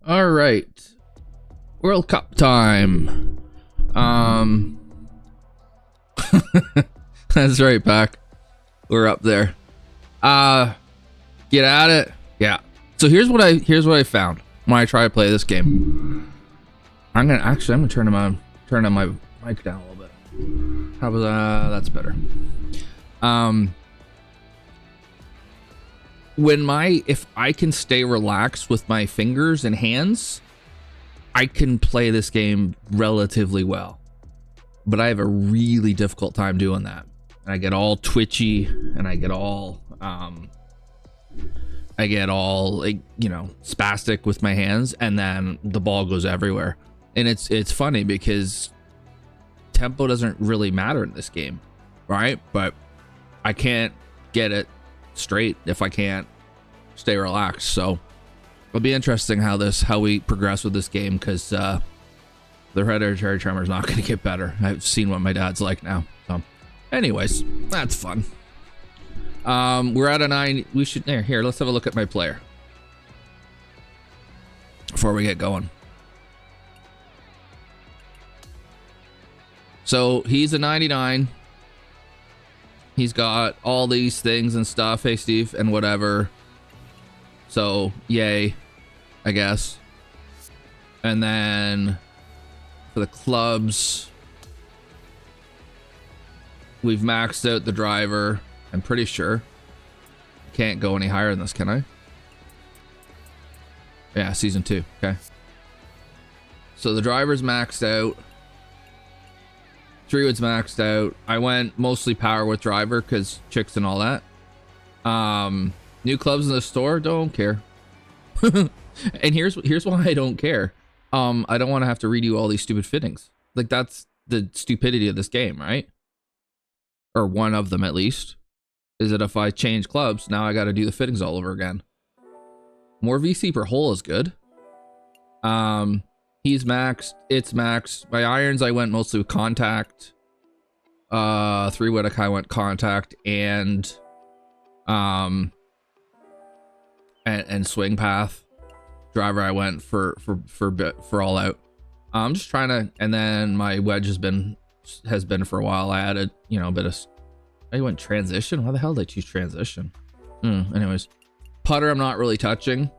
All right, World Cup time. That's right, Pac. We're up there. Get at it. Yeah. So here's what I found when I try to play this game. I'm gonna turn on my mic down a little bit. How about that? That's better. If I can stay relaxed with my fingers and hands, I can play this game relatively well. But I have a really difficult time doing that. And I get all twitchy and I get all like, you know, spastic with my hands, and then the ball goes everywhere. And it's funny because tempo doesn't really matter in this game, right? But I can't get it straight if I can't stay relaxed. So it'll be interesting how we progress with this game, because the hereditary tremor is not going to get better. I've seen what my dad's like now. So anyways, that's fun. We're at a 9. We should here, let's have a look at my player before we get going. So he's a 99. He's got all these things and stuff. Hey, Steve, and whatever. So yay, I guess. And then for the clubs, we've maxed out the driver. I'm pretty sure. Can't go any higher than this, can I? Yeah, season 2. Okay. So the driver's maxed out. 3-wood's maxed out. I went mostly power with driver because chicks and all that. New clubs in the store, don't care. And here's why I don't care. I don't want to have to redo all these stupid fittings. Like, that's the stupidity of this game, right? Or one of them, at least. Is that if I change clubs, now I got to do the fittings all over again. More VC per hole is good. He's maxed. It's maxed. My irons, I went mostly with contact. 3-wood, I went contact and swing path. Driver, I went for all out. I'm just trying to, and then my wedge has been for a while. I added, you know, a bit of. I went transition. Why the hell did I choose transition? Anyways, putter, I'm not really touching.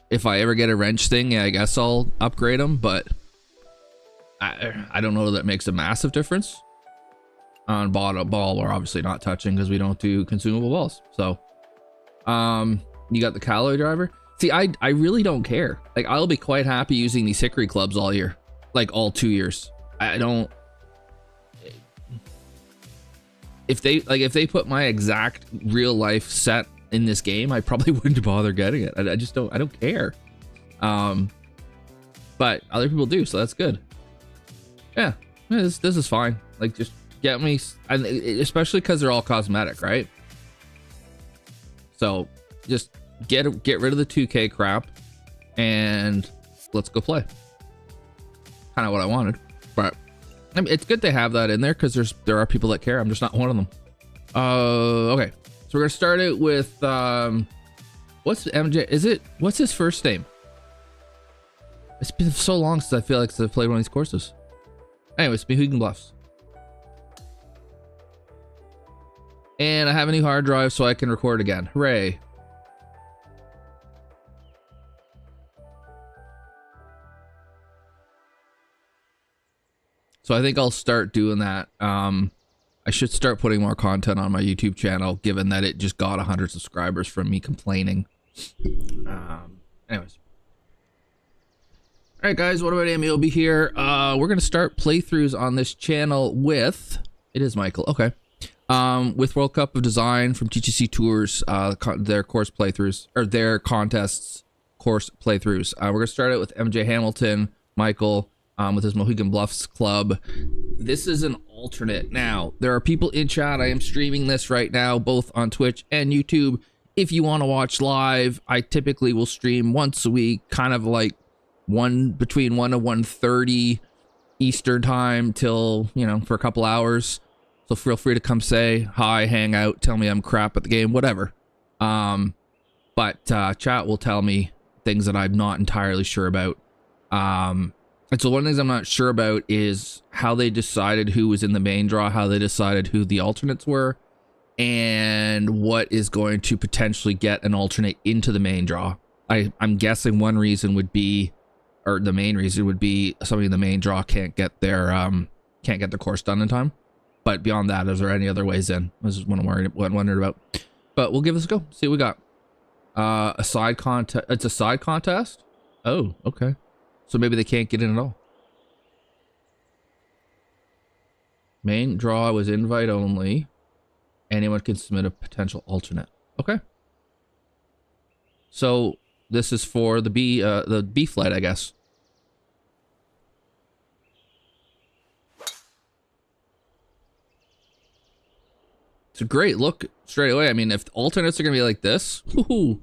If I ever get a wrench thing, yeah, I guess I'll upgrade them, but I don't know that makes a massive difference. On ball, we're obviously not touching because we don't do consumable balls. So, you got the calorie driver. See, I really don't care. Like, I'll be quite happy using these Hickory clubs all year, like all 2 years. I don't. If they put my exact real life set in this game, I probably wouldn't bother getting it. I just don't. I don't care. But other people do, so that's good. Yeah, this is fine. Like, just get me, especially because they're all cosmetic, right? So just get rid of the 2K crap and let's go play. Kind of what I wanted, but I mean, it's good to have that in there because there are people that care. I'm just not one of them. Okay, so we're gonna start it with what's MJ? What's his first name? It's been so long since I feel like I've played one of these courses. Anyways, Mohegan Bluffs. And I have a new hard drive so I can record again. Hooray. So I think I'll start doing that. I should start putting more content on my YouTube channel, given that it just got 100 subscribers from me complaining. Anyways. All right, guys, WhatAboutAmeobi here. We're going to start playthroughs on this channel with... It is Michael. Okay. With World Cup of Design from TGCTours, their course playthroughs, or their contests course playthroughs. We're going to start out with MJ Hamilton, Michael, with his Mohegan Bluffs club. This is an alternate. Now, there are people in chat. I am streaming this right now, both on Twitch and YouTube. if you want to watch live, I typically will stream once a week, kind of like between 1 and 1:30 Eastern time till, you know, for a couple hours. So feel free to come say hi, hang out, tell me I'm crap at the game, whatever. But chat will tell me things that I'm not entirely sure about. And so one of the things I'm not sure about is how they decided who was in the main draw, how they decided who the alternates were, and what is going to potentially get an alternate into the main draw. I'm guessing one reason would be, or the main reason would be, somebody in the main draw can't get their course done in time. But beyond that, is there any other ways in? This is what I'm wondering about. But we'll give this a go. See what we got. A side contest. It's a side contest? Oh, okay. So maybe they can't get in at all. Main draw was invite only. Anyone can submit a potential alternate. Okay. So this is for the B flight, I guess. It's a great look straight away. I mean, if alternates are gonna be like this, woohoo.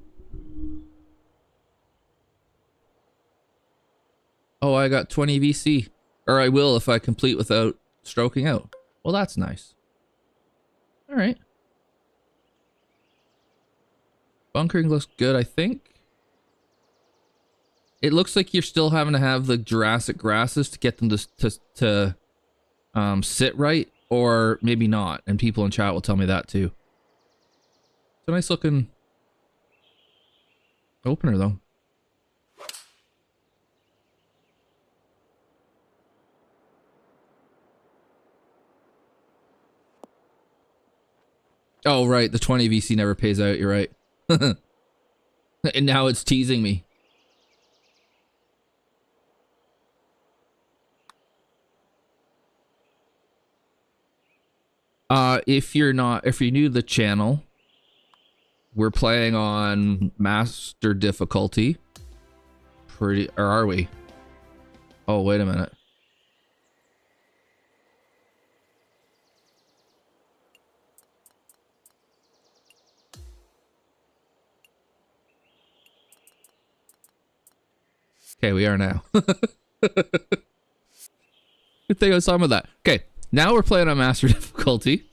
Oh, I got 20 VC. Or I will if I complete without stroking out. Well, that's nice. All right. Bunkering looks good, I think. It looks like you're still having to have the Jurassic grasses to get them to sit right, or maybe not. And people in chat will tell me that too. It's a nice looking opener though. Oh, right. The 20 VC never pays out. You're right. And now it's teasing me. If you're new to the channel, we're playing on master difficulty. Or are we? Oh, wait a minute. Okay, we are now. Good thing I was talking about that. Okay, now we're playing on master difficulty.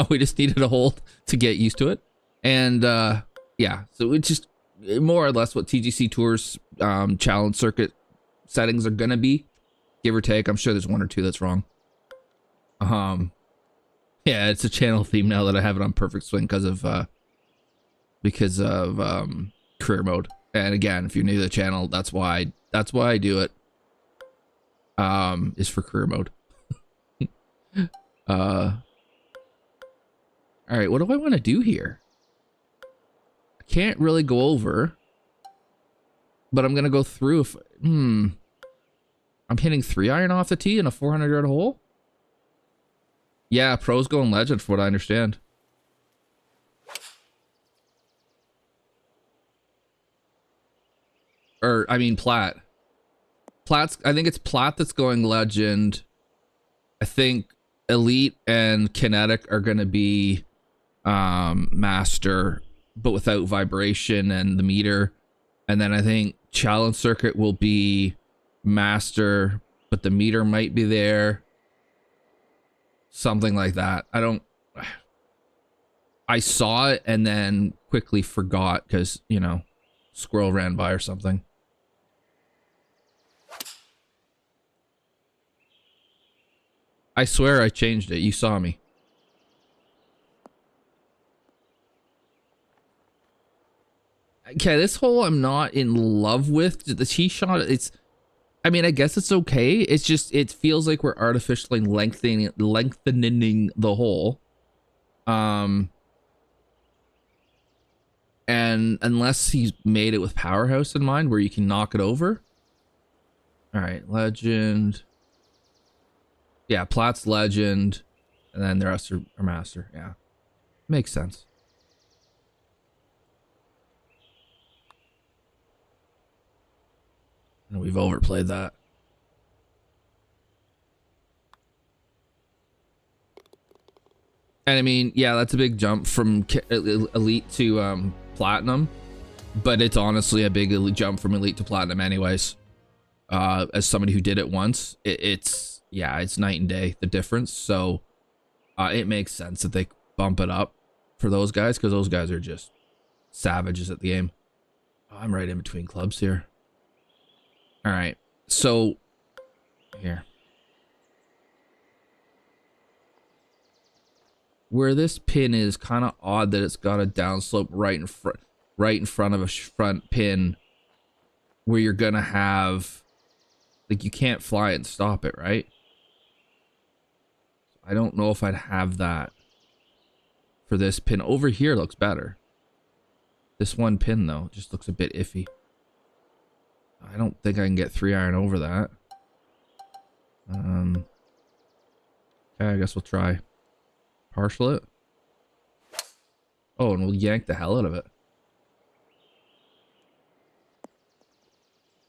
We just needed a hold to get used to it. And yeah, so it's just more or less what TGCTours challenge circuit settings are gonna be, give or take. I'm sure there's one or two that's wrong. Yeah, it's a channel theme now that I have it on perfect swing because of career mode. And again, if you're new to the channel, that's why I do it. Is for career mode. All right, what do I want to do here? I can't really go over, but I'm gonna go through. If I'm hitting 3-iron off the tee in a 400-yard hole. Yeah, pros going legend, from what I understand. Or I mean plat. Plat's, I think it's plat that's going legend. I think elite and kinetic are gonna be master, but without vibration and the meter. And then I think challenge circuit will be master, but the meter might be there. Something like that. I saw it and then quickly forgot because, you know, squirrel ran by or something. I swear I changed it. You saw me. Okay, this hole I'm not in love with. The tee shot, I mean, I guess it's okay. It's just, it feels like we're artificially lengthening the hole. And unless he's made it with Powerhouse in mind, where you can knock it over. All right, legend. Yeah, plat's legend, and then the rest are master. Yeah, makes sense. And we've overplayed that. And I mean, yeah, that's a big jump from elite to platinum, but it's honestly a big jump from elite to platinum anyways. As somebody who did it once, it's night and day, the difference. So it makes sense that they bump it up for those guys, because those guys are just savages at the game. Oh, I'm right in between clubs here. All right, so here, where this pin is kind of odd that it's got a downslope right in front of a front pin, where you're gonna have, like, you can't fly it and stop it, right? I don't know if I'd have that for this pin. Over here looks better. This one pin though just looks a bit iffy. I don't think I can get 3-iron over that. Okay, I guess we'll try partial it. Oh, and we'll yank the hell out of it.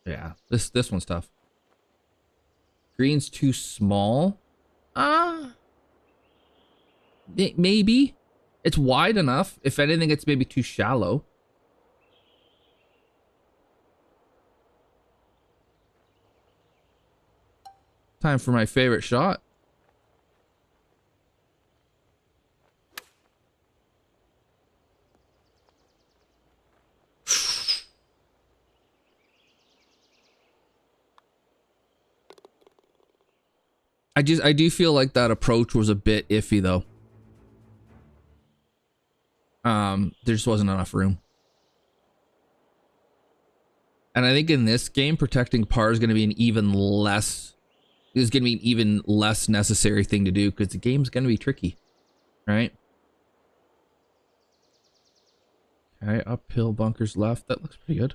Yeah, this one's tough. Green's too small. Maybe. It's wide enough. If anything, it's maybe too shallow. Time for my favorite shot. I do feel like that approach was a bit iffy though. There just wasn't enough room. And I think in this game, protecting par is going to be an even less necessary thing to do, because the game's going to be tricky, right? Okay, uphill bunkers left. That looks pretty good.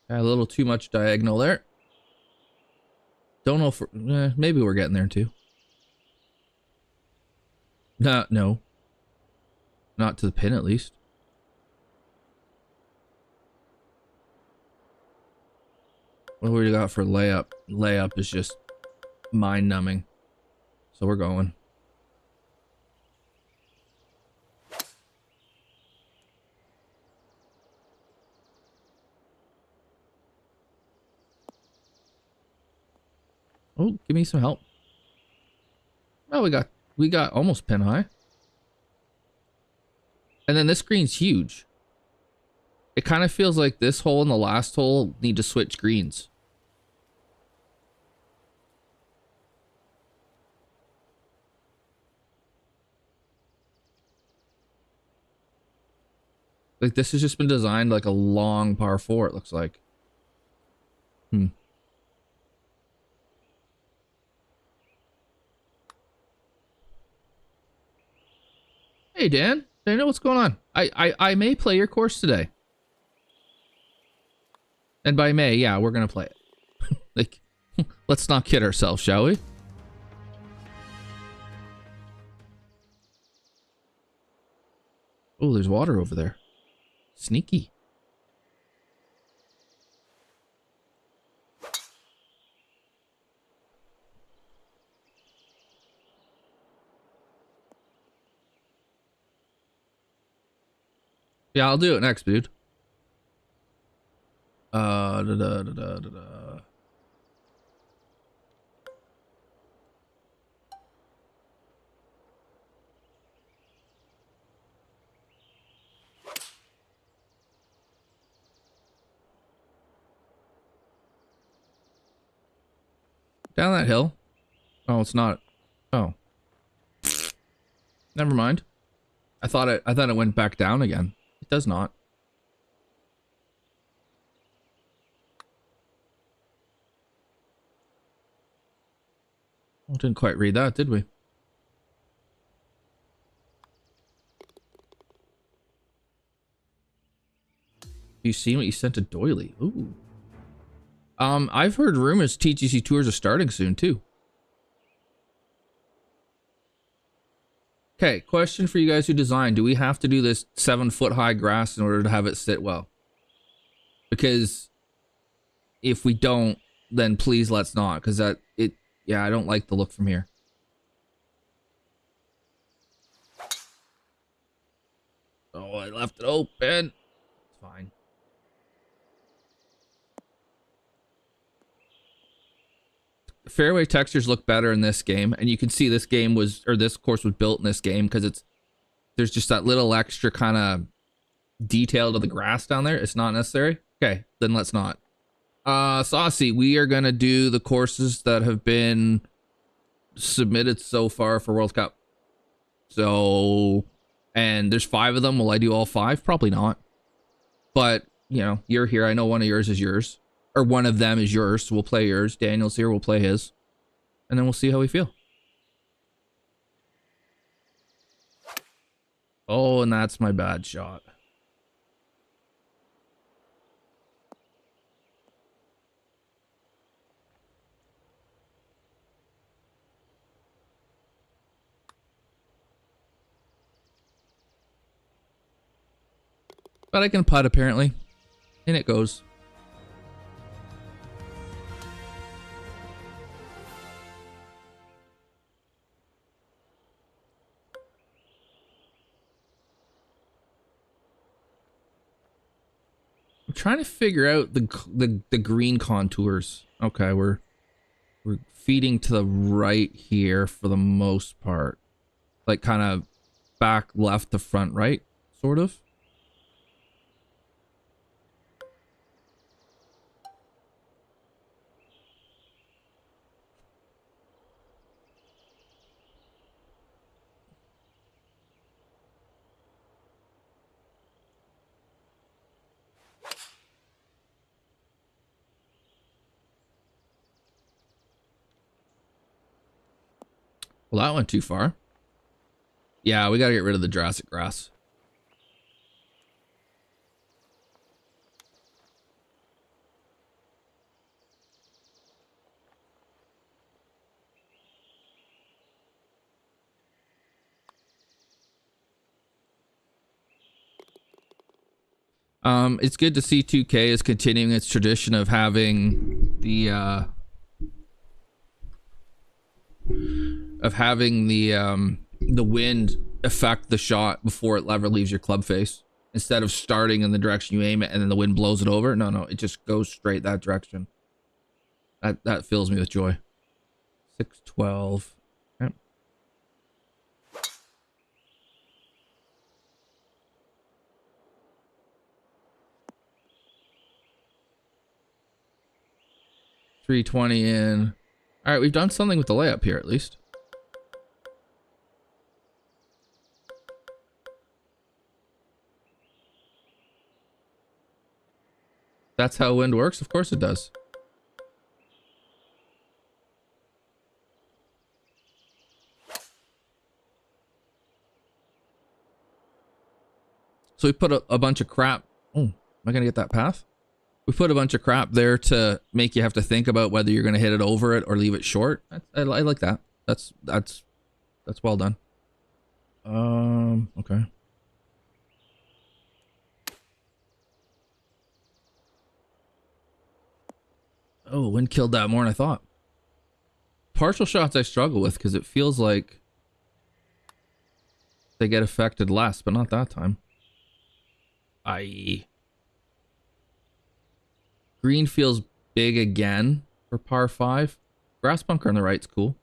A little too much diagonal there. Don't know if maybe we're getting there too. No. Not to the pin, at least. What do we got for layup? Layup is just mind-numbing. So we're going. Oh, give me some help. Oh, we got almost pin high. And then this green's huge. It kind of feels like this hole and the last hole need to switch greens. Like, this has just been designed like a long par 4, it looks like. Hey, Dan. Daniel, what's going on? I may play your course today. And by may, yeah, we're gonna play it. Like, let's not kid ourselves, shall we? Oh, there's water over there. Sneaky. Yeah, I'll do it next, dude. Down that hill. Oh, it's not. Oh. Never mind. I thought it went back down again. It does not. Well, didn't quite read that, did we? You seen what you sent to Doily? Ooh. I've heard rumors TGC Tours are starting soon too. Okay, question for you guys who design. Do we have to do this 7-foot high grass in order to have it sit well? Because if we don't, then please let's not. Because yeah, I don't like the look from here. Oh, I left it open. It's fine. Fairway textures look better in this game, and you can see this game was, or this course was built in this game because there's just that little extra kind of detail to the grass down there. It's not necessary. Okay, then let's not. Saucy, we are gonna do the courses that have been submitted so far for World Cup. So, and there's 5 of them. Will I do all 5? Probably not. But, you know, you're here. I know one of yours is yours. Or one of them is yours, so we'll play yours. Daniel's here, we'll play his. And then we'll see how we feel. Oh, and that's my bad shot. But I can putt, apparently. In it goes. I'm trying to figure out the green contours. Okay, we're feeding to the right here for the most part. Like kind of back left to front right, sort of. Well, that went too far. Yeah, we gotta get rid of the Jurassic grass. It's good to see 2K is continuing its tradition of having the wind affect the shot before it ever leaves your club face. Instead of starting in the direction you aim it and then the wind blows it over. No, it just goes straight that direction. That fills me with joy. 612. Okay. $320 in. All right, we've done something with the layup here at least. That's how wind works. Of course it does. So we put a bunch of crap. Oh, am I going to get that path? We put a bunch of crap there to make you have to think about whether you're going to hit it over it or leave it short. I like that. That's well done. Okay. Oh, wind killed that more than I thought. Partial shots I struggle with because it feels like they get affected less, but not that time. Green feels big again for par 5. Grass bunker on the right's cool.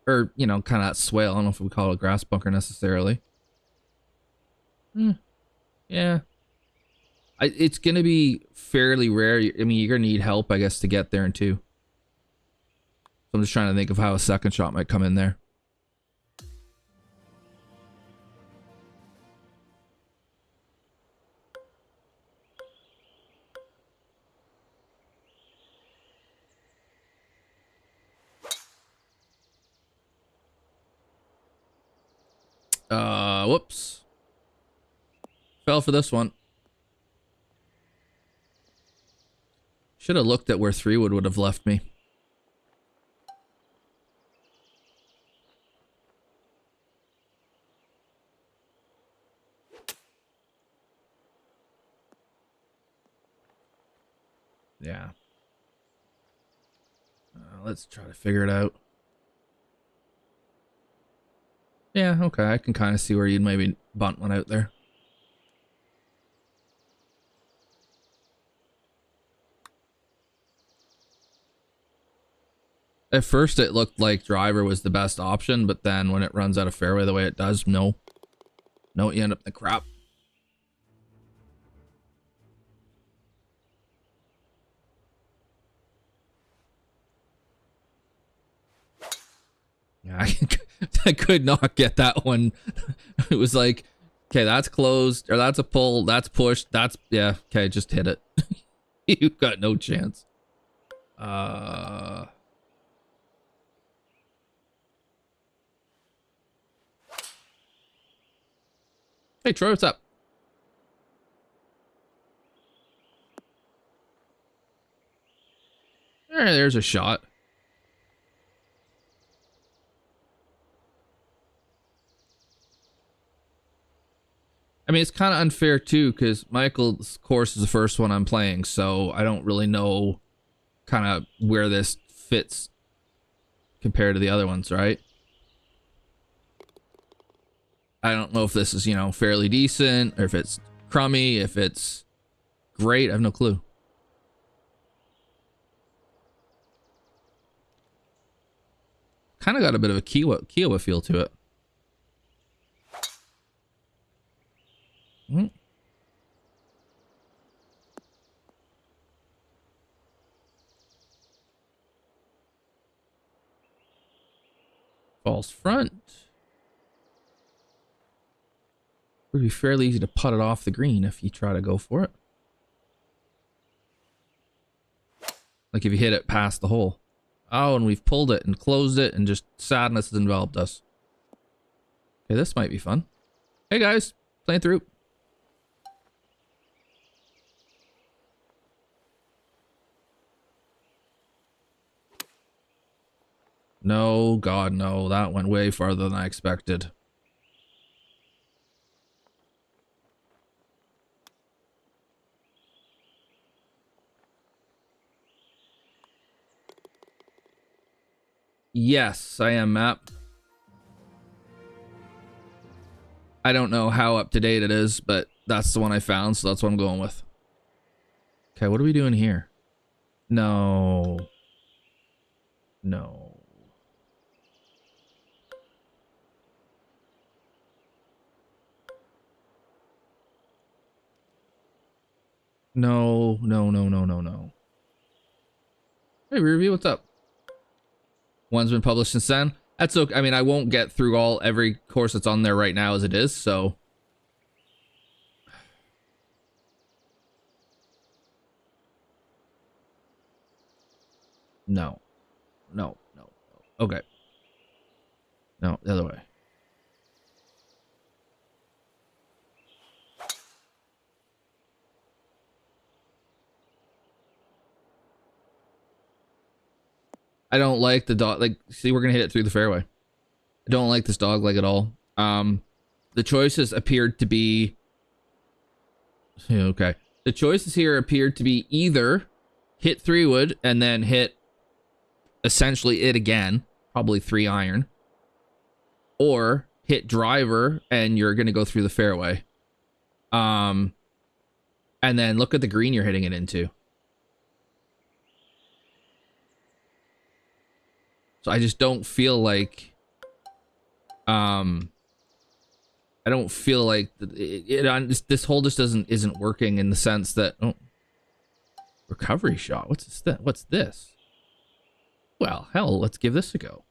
Or, you know, kind of that swale. I don't know if we call it a grass bunker necessarily. Yeah. It's going to be fairly rare. I mean, you're going to need help, I guess, to get there in 2. So I'm just trying to think of how a second shot might come in there. Whoops. Fell for this one. Should have looked at where 3 would have left me. Yeah. Let's try to figure it out. Yeah, okay. I can kind of see where you'd maybe bunt one out there. At first, it looked like driver was the best option, but then when it runs out of fairway the way it does, no. No, you end up in the crap. Yeah, I could not get that one. It was like, okay, that's closed, or that's a pull, that's pushed, that's, yeah, okay, just hit it. You've got no chance. Hey, Troy, what's up? All right, there's a shot. I mean, it's kind of unfair too, because Michael's course is the first one I'm playing, so I don't really know kind of where this fits compared to the other ones, right? I don't know if this is, you know, fairly decent, or if it's crummy, if it's great. I have no clue. Kind of got a bit of a Kiowa feel to it. False front. Would be fairly easy to putt it off the green if you try to go for it. Like if you hit it past the hole. Oh, and we've pulled it and closed it and just sadness has enveloped us. Okay, this might be fun. Hey guys, playing through. No, God, no. That went way farther than I expected. Yes, I am, Matt. I don't know how up to date it is, but that's the one I found, so that's what I'm going with. Okay, what are we doing here? No. No. No, no, no, no, no, no. Hey, review, what's up? One's been published since then. That's okay. I mean, I won't get through every course that's on there right now as it is, so. No. No, no, no. Okay. No, the other way. I don't like the dog. Like, see, we're gonna hit it through the fairway. I don't like this dog leg at all. The choices appeared to be okay. The choices here appeared to be either hit 3-wood and then hit essentially it again, probably 3-iron, or hit driver and you're gonna go through the fairway. And then look at the green you're hitting it into. So I just don't feel like, I don't feel like this hole just isn't working in the sense that, oh, recovery shot. What's this? What's this? Well, hell, let's give this a go.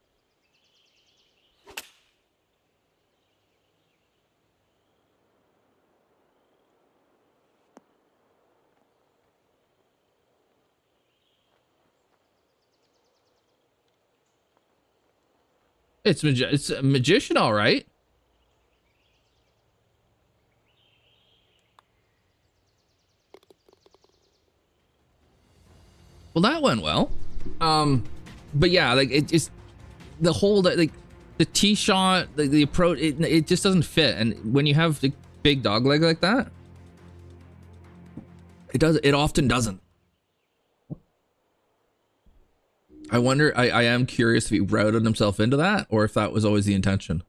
It's a magician, all right. Well, that went well. But yeah, like it just the whole like the tee shot, the approach, it just doesn't fit. And when you have the big dog leg like that, it often doesn't. I wonder. I am curious if he routed himself into that, or if that was always the intention.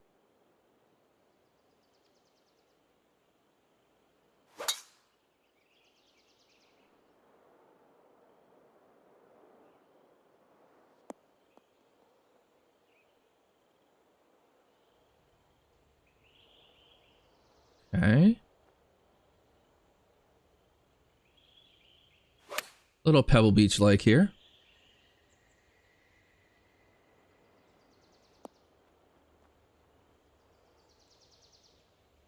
Okay. Little Pebble Beach like here.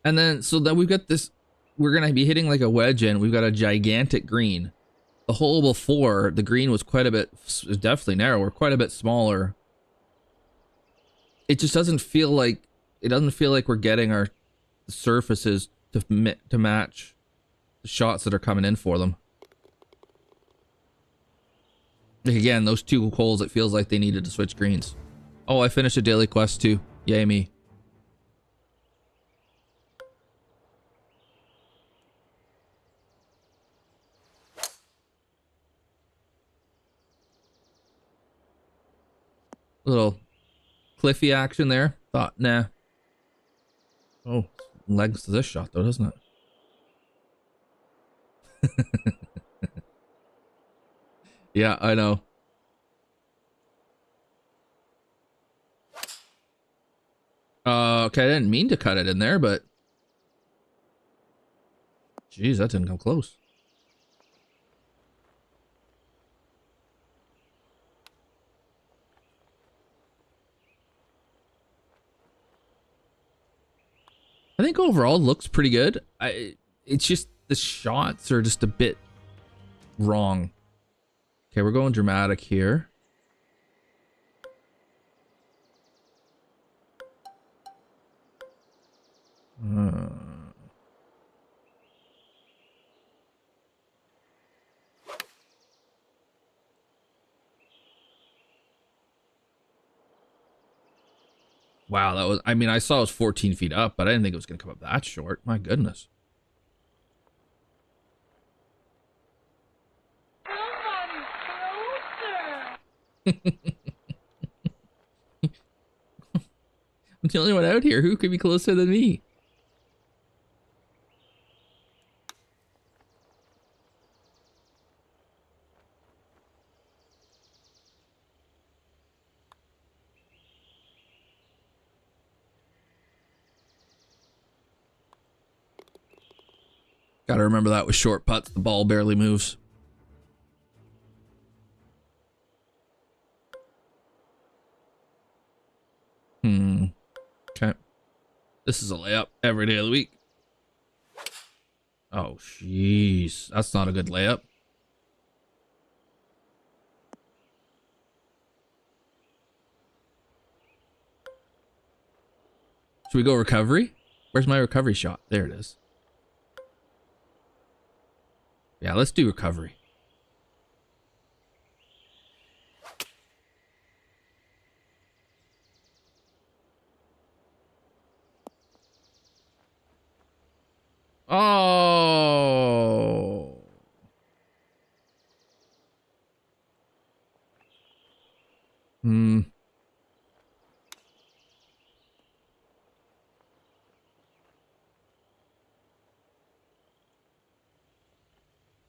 And then, so then we've got this, we're going to be hitting like a wedge in. We've got a gigantic green. The hole before, the green was quite a bit, definitely narrower, quite a bit smaller. It just doesn't feel like, it doesn't feel like we're getting our surfaces to match the shots that are coming in for them. Like again, those two holes, it feels like they needed to switch greens. Oh, I finished a daily quest too. Yay me. Little cliffy action there. Thought, nah. Oh, legs to this shot though, doesn't it? Yeah, I know. Okay, I didn't mean to cut it in there, but jeez, that didn't come close. I think overall it looks pretty good. It's just the shots are just a bit wrong. Okay, we're going dramatic here. Wow, that was, I mean, I saw it was 14 feet up, but I didn't think it was going to come up that short. My goodness. I'm the only one out here. Who could be closer than me? Gotta remember that with short putts, the ball barely moves. Okay. This is a layup every day of the week. Oh, jeez. That's not a good layup. Should we go recovery? Where's my recovery shot? There it is. Yeah, let's do recovery. Oh.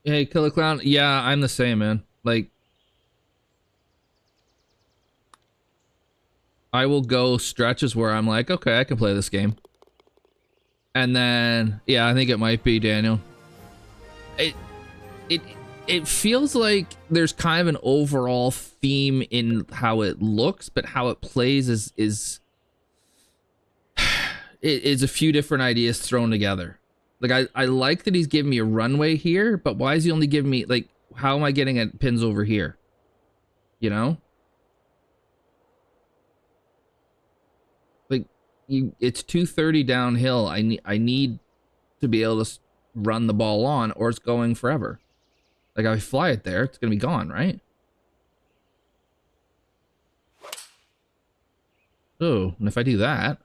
Hey, Killer Clown. Yeah, I'm the same, man. Like, I will go stretches where I'm like, okay, I can play this game. And then, yeah, I think it might be Daniel. It feels like there's kind of an overall theme in how it looks, but how it plays is a few different ideas thrown together. Like I like that he's giving me a runway here, but why is he only giving me, like, how am I getting at pins over here? You know? Like, it's 230 downhill. I need to be able to run the ball on, or it's going forever. Like, if I fly it there, it's gonna be gone, right? Oh, and if I do that,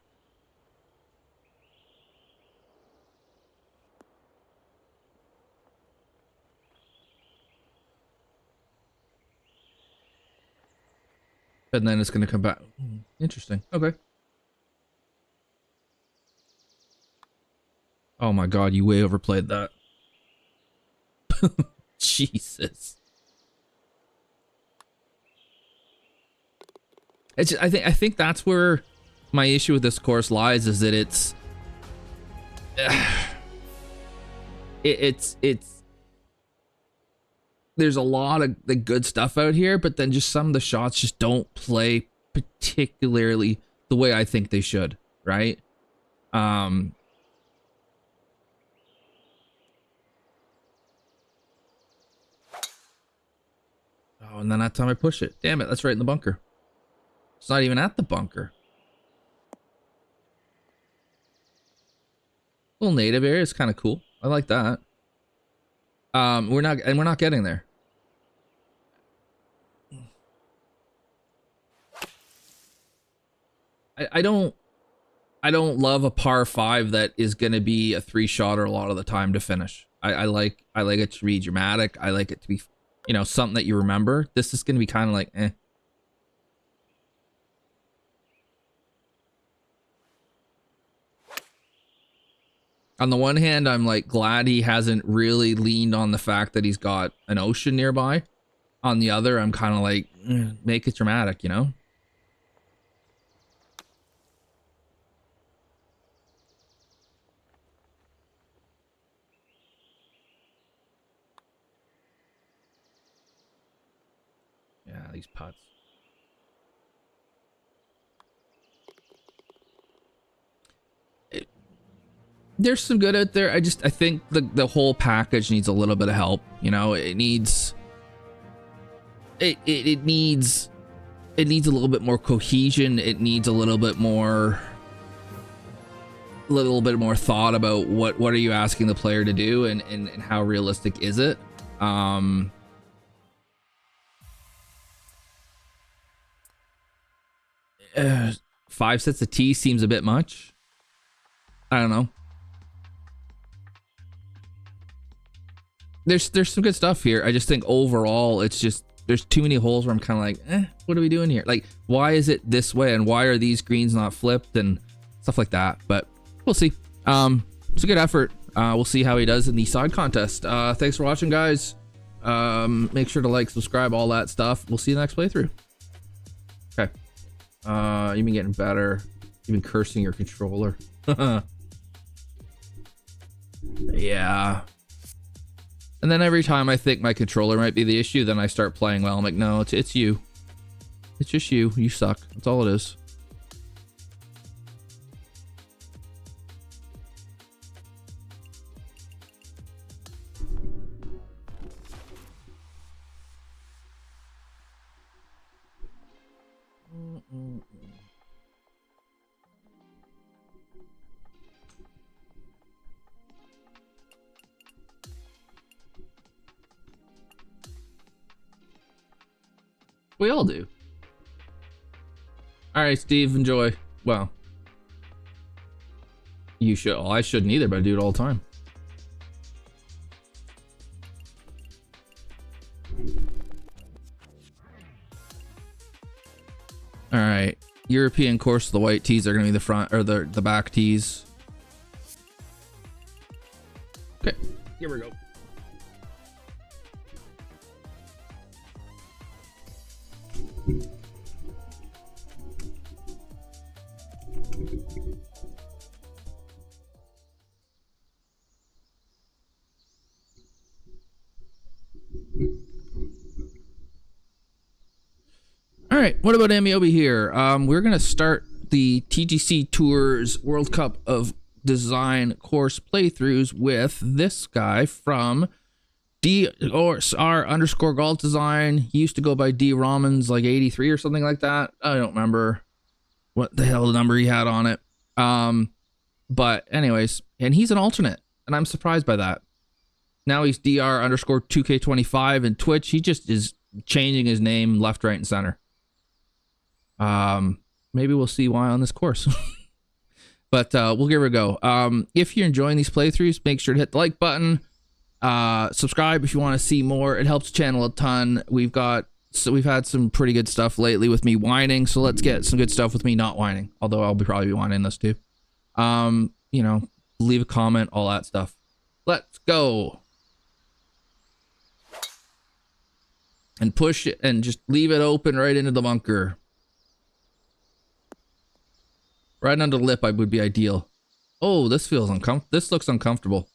and then it's gonna come back. Interesting. Okay. Oh my god, you way overplayed that. Jesus. It's just, I think that's where my issue with this course lies, is that it's there's a lot of the good stuff out here, but then just some of the shots just don't play particularly the way I think they should, right? Oh, and then that time I push it. Damn it, that's right in the bunker. It's not even at the bunker. Little native area is kind of cool. I like that. We're not getting there. I don't love a par 5 that is going to be a 3-shotter a lot of the time to finish. I like it to be dramatic. I like it to be, you know, something that you remember. This is going to be kind of like, eh. On the one hand, I'm like glad he hasn't really leaned on the fact that he's got an ocean nearby. On the other, I'm kind of like, make it dramatic, you know? Yeah, these putts. There's some good out there. I think the whole package needs a little bit of help. You know, it needs a little bit more cohesion. It needs a little bit more thought about what are you asking the player to do, and how realistic is it. 5 sets of tees seems a bit much. I don't know. There's some good stuff here. I just think overall it's just there's too many holes where I'm kind of like, what are we doing here? Like, why is it this way, and why are these greens not flipped and stuff like that? But we'll see. It's a good effort. We'll see how he does in the side contest. Thanks for watching, guys. Make sure to like, subscribe, all that stuff. We'll see you next playthrough. Okay. You've been getting better. You've been cursing your controller. Yeah. And then every time I think my controller might be the issue, then I start playing well. I'm like, no, it's you. It's just you. You suck. That's all it is. We all do. All right, Steve, enjoy. Well, you should. Well, I shouldn't either, but I do it all the time. All right, European course. The white tees are going to be the front or the back tees. Okay, here we go. All right, what about Ameobi here? We're gonna start the TGC Tours World Cup of Design course playthroughs with this guy from D_R_golf design. He used to go by D Ramons like 83 or something like that. I don't remember what the hell the number he had on it. But anyways, and he's an alternate, and I'm surprised by that. Now he's DR_2K25 and Twitch. He just is changing his name left, right, and center. Maybe we'll see why on this course. But we'll give it a go. If you're enjoying these playthroughs, make sure to hit the like button. Subscribe if you want to see more. It helps the channel a ton. We've had some pretty good stuff lately with me whining, so let's get some good stuff with me not whining. Although I'll probably be whining this too. You know, leave a comment, all that stuff. Let's go. And push it and just leave it open right into the bunker. Right under the lip would be ideal. Oh, this feels uncomfortable. This looks uncomfortable.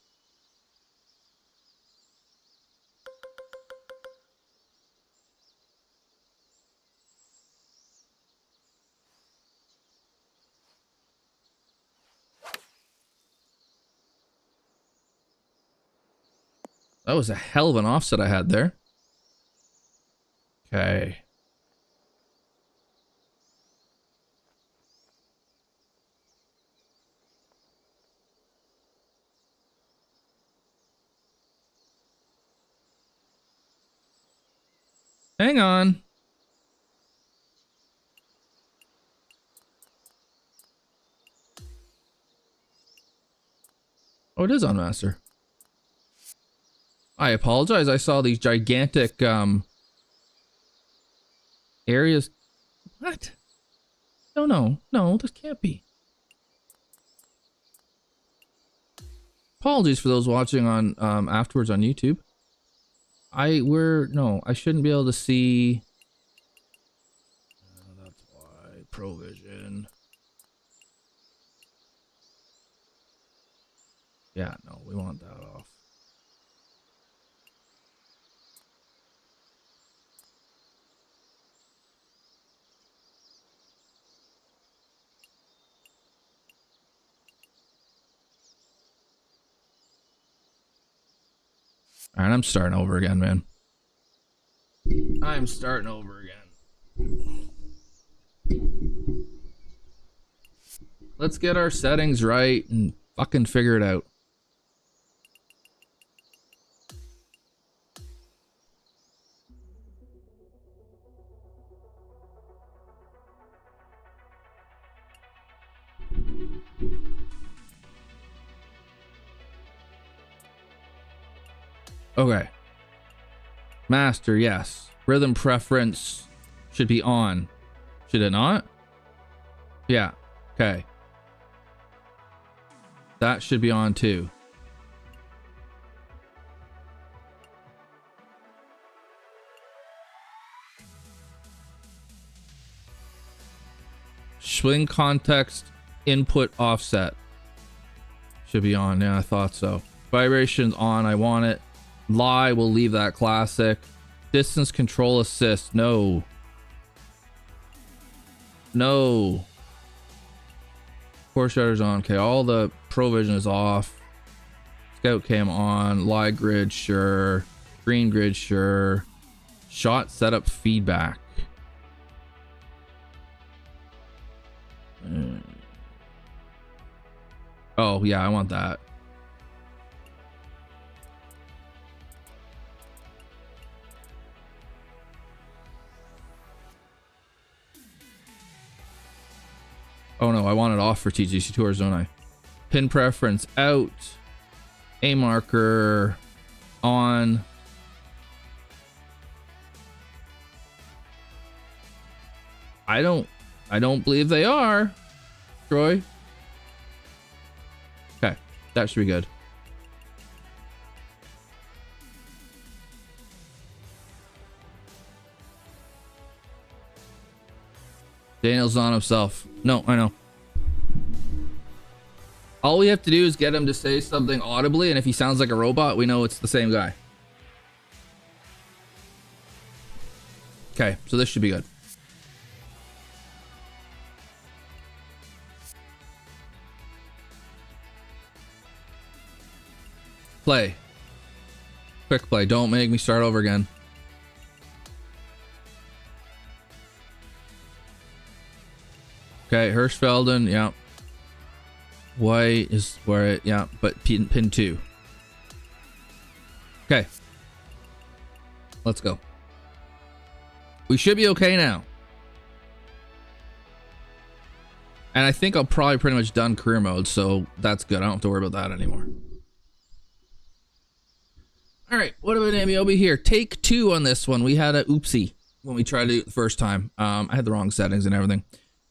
That was a hell of an offset I had there. Okay. Hang on. Oh, it is on master. I apologize. I saw these gigantic areas. What? No, this can't be. Apologies for those watching on afterwards on YouTube. I shouldn't be able to see. That's why provision. Yeah, no, we want that off. All right, I'm starting over again, man. I'm starting over again. Let's get our settings right and fucking figure it out. Okay. Master, yes. Rhythm preference should be on. Should it not? Yeah. Okay. That should be on too. Swing context input offset should be on. Yeah, I thought so. Vibrations on. I want it. Lie, we'll leave that classic. Distance control assist. No. Core shutters on. Okay, all the provision is off. Scout cam on. Lie grid, sure. Green grid, sure. Shot setup feedback. Oh, yeah, I want that. Oh no, I want it off for TGCTours, don't I? Pin preference out. A marker on. I don't believe they are, Troy. Okay, that should be good. Daniel's on himself. No, I know. All we have to do is get him to say something audibly, and if he sounds like a robot, we know it's the same guy. Okay, so this should be good. Play. Quick play. Don't make me start over again. Okay, Hirschfelden, yeah. White is where it, yeah, but pin 2. Okay. Let's go. We should be okay now. And I think I'm probably pretty much done career mode, so that's good. I don't have to worry about that anymore. All right, what about Ameobi here? Take 2 on this one. We had a oopsie when we tried to do it the first time. I had the wrong settings and everything.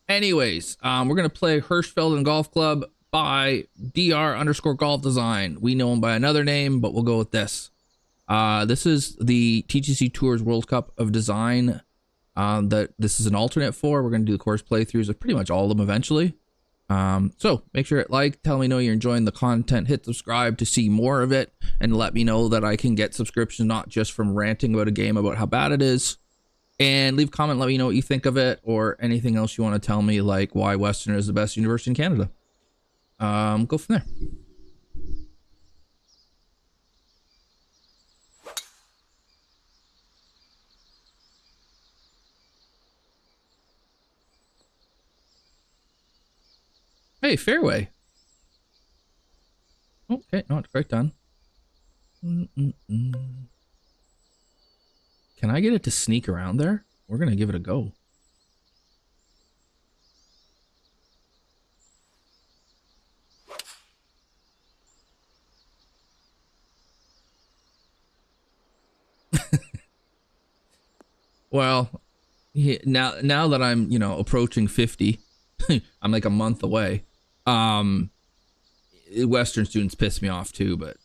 Anyways, we're going to play Hirschfelden Golf Club by dr_golf design. We know him by another name, but we'll go with this. This is the TGCTours World Cup of Design that this is an alternate for. We're going to do the course playthroughs of pretty much all of them eventually. So make sure to like, tell me know you're enjoying the content, hit subscribe to see more of it, and let me know that I can get subscriptions, not just from ranting about a game about how bad it is. And leave a comment, let me know what you think of it, or anything else you want to tell me, like why Western is the best university in Canada. Go from there. Hey, fairway. Okay, not quite done. Can I get it to sneak around there? We're gonna give it a go. Well, now that I'm, you know, approaching 50, I'm like a month away. Western students piss me off too, but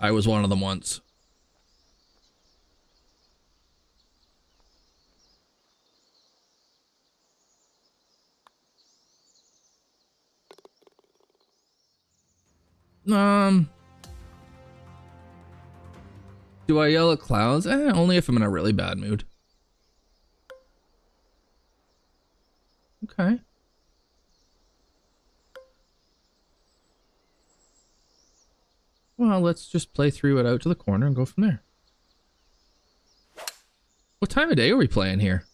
I was one of them once. Do I yell at clouds? Only if I'm in a really bad mood. Okay. Well, let's just play through it out to the corner and go from there. What time of day are we playing here?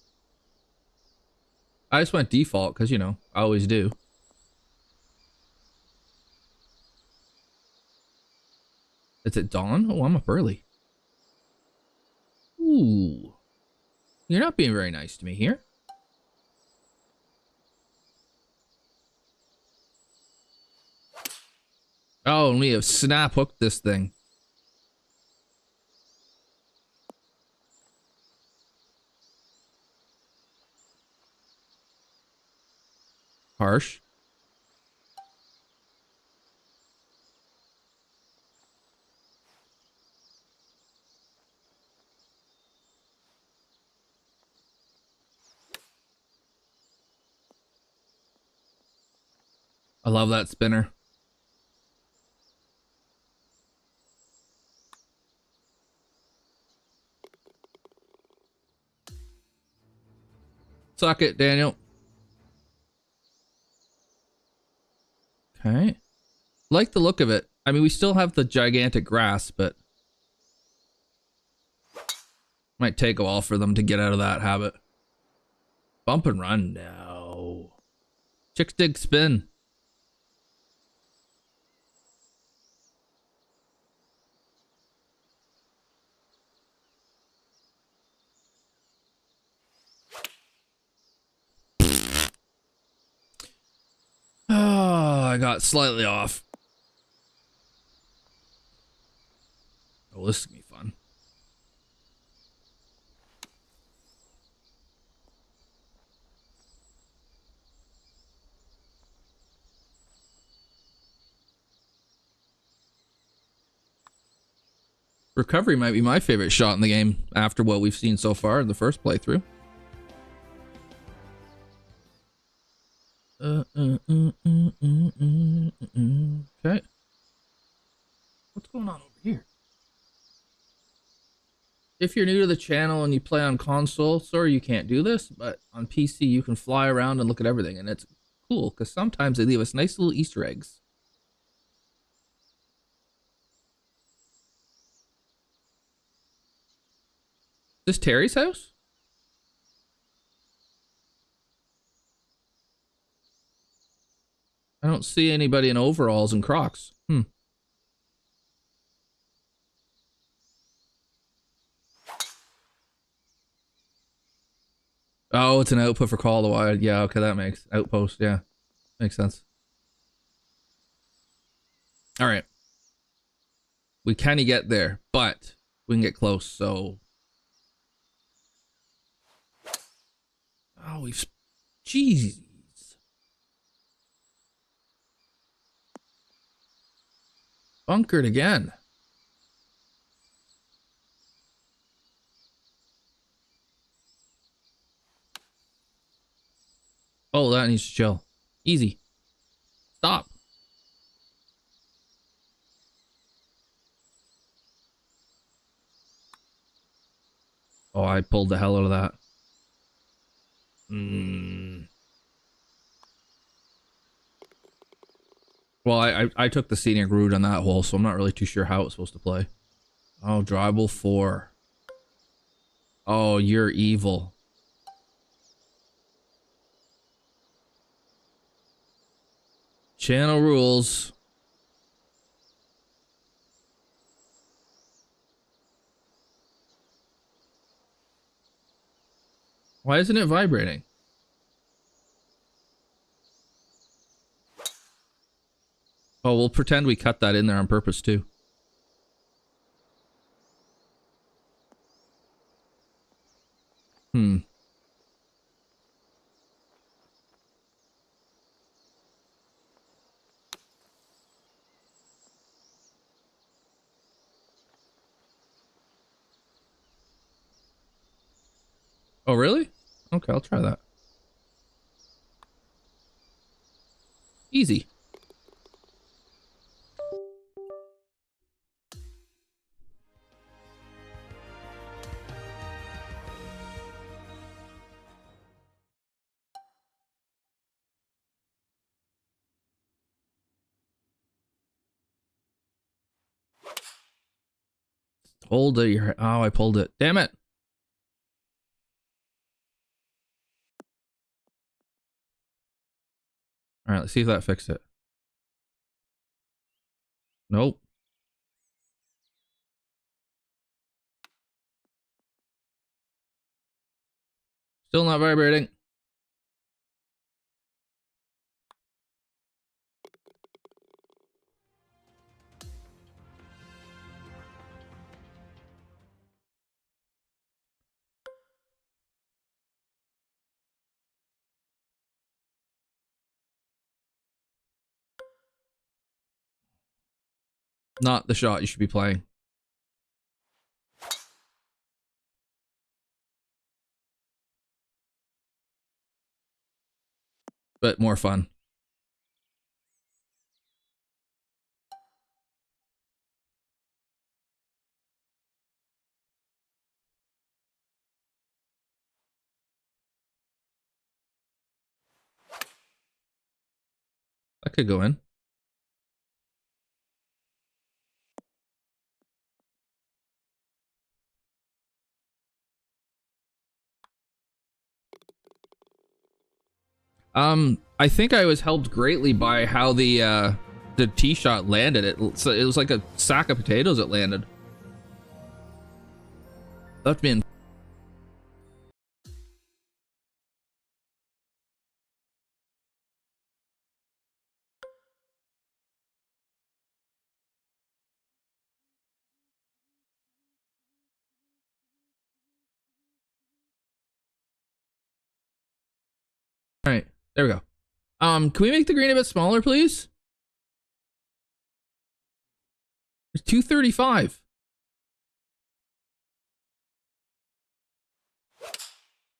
I just went default because, you know, I always do. Is it dawn? Oh, I'm up early. Ooh. You're not being very nice to me here. Oh, and we have snap hooked this thing. Harsh. I love that spinner. Suck it, Daniel. Okay. Like the look of it. I mean, we still have the gigantic grass, but might take a while for them to get out of that habit. Bump and run. No. Chick stick spin. Oh, I got slightly off. Oh, this is gonna be fun. Recovery might be my favorite shot in the game after what we've seen so far in the first playthrough. Okay. What's going on over here? If you're new to the channel and you play on console, sorry you can't do this, but on PC you can fly around and look at everything, and it's cool because sometimes they leave us nice little Easter eggs. Is this Terry's house? I don't see anybody in overalls and Crocs. Oh, it's an output for Call of the Wild. Yeah, okay, that makes outpost. Yeah, makes sense. All right, we can't get there, but we can get close. So, oh, we've, jeez, bunkered again. Oh, that needs to chill. Easy. Stop. Oh, I pulled the hell out of that. Well, I took the scenic route on that hole, so I'm not really too sure how it's supposed to play. Oh, drivable 4. Oh, you're evil. Channel rules. Why isn't it vibrating? Oh, we'll pretend we cut that in there on purpose too. Hmm. Oh, really? Okay, I'll try that. Easy. Hold it. Oh, I pulled it. Damn it. All right, let's see if that fixed it. Nope. Still not vibrating. Not the shot you should be playing. But more fun. That could go in. I think I was helped greatly by how the tee shot landed. It was like a sack of potatoes it landed. Left me in. All right, there we go. Can we make the green a bit smaller, please? It's 235.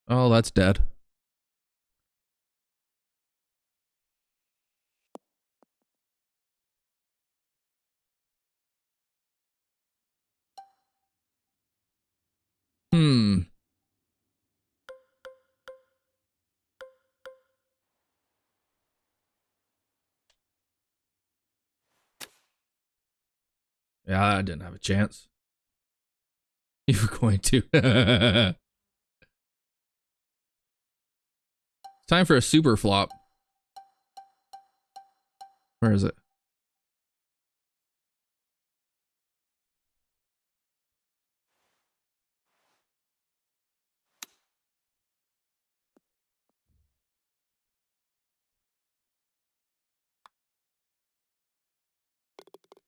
Oh, that's dead. Hmm. Yeah, I didn't have a chance. You were going to. Time for a super flop. Where is it?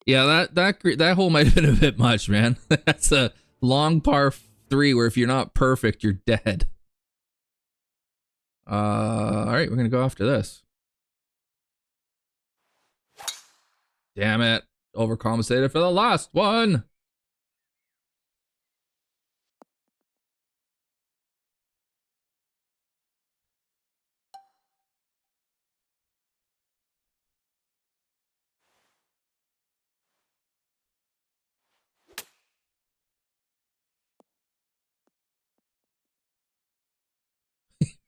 Yeah, that hole might have been a bit much, man. That's a long par 3 where if you're not perfect, you're dead. All right, we're gonna go after this. Damn it! Overcompensated for the last one.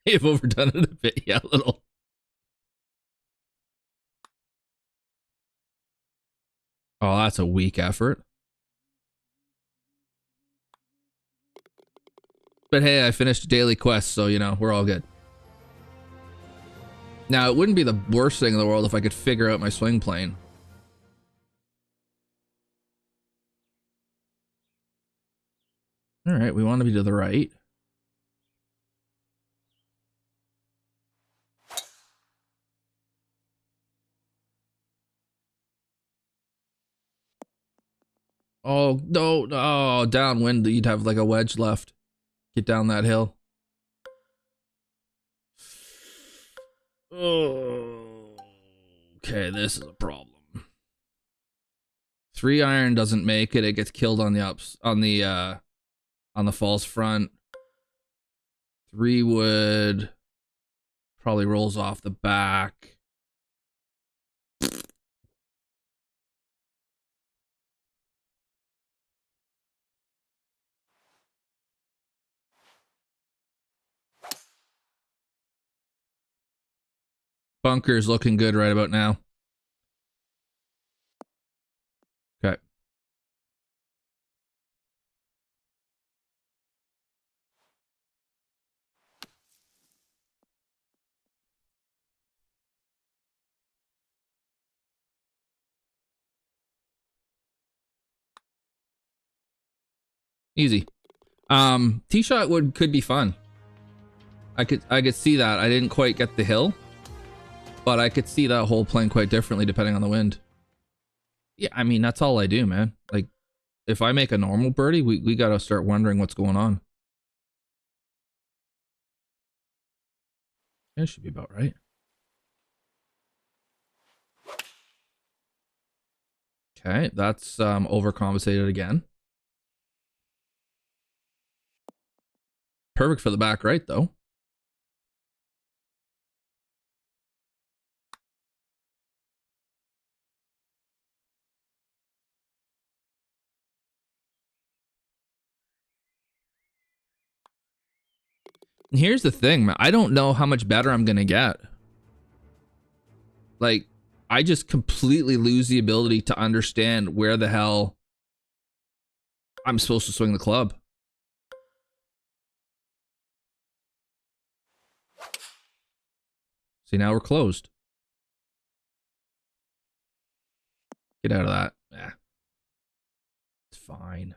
may have overdone it a bit. Yeah, a little. Oh, that's a weak effort. But hey, I finished a daily quest, so, you know, we're all good. Now, it wouldn't be the worst thing in the world if I could figure out my swing plane. All right, we want to be to the right. Oh, no, no, downwind, you'd have like a wedge left. Get down that hill. Oh, okay, this is a problem. 3-iron doesn't make it. It gets killed on the false front. 3-wood probably rolls off the back. Bunker's looking good right about now. Okay. Easy. Tee shot could be fun. I could see that. I didn't quite get the hill, but I could see that hole playing quite differently depending on the wind. Yeah, I mean, that's all I do, man. Like, if I make a normal birdie, we gotta start wondering what's going on. It should be about right. Okay, that's overcompensated again. Perfect for the back right, though. Here's the thing, man. I don't know how much better I'm gonna get. Like, I just completely lose the ability to understand where the hell I'm supposed to swing the club. See, now we're closed. Get out of that. Yeah. It's fine.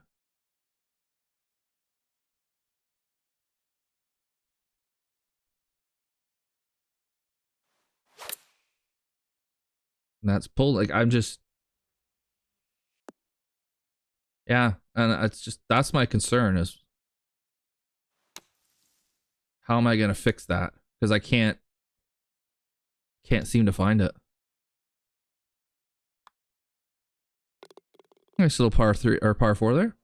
And that's pulled. Like, I'm just. Yeah. And it's just, that's my concern is how am I going to fix that? Because I can't seem to find it. Nice little par 3 or par 4 there.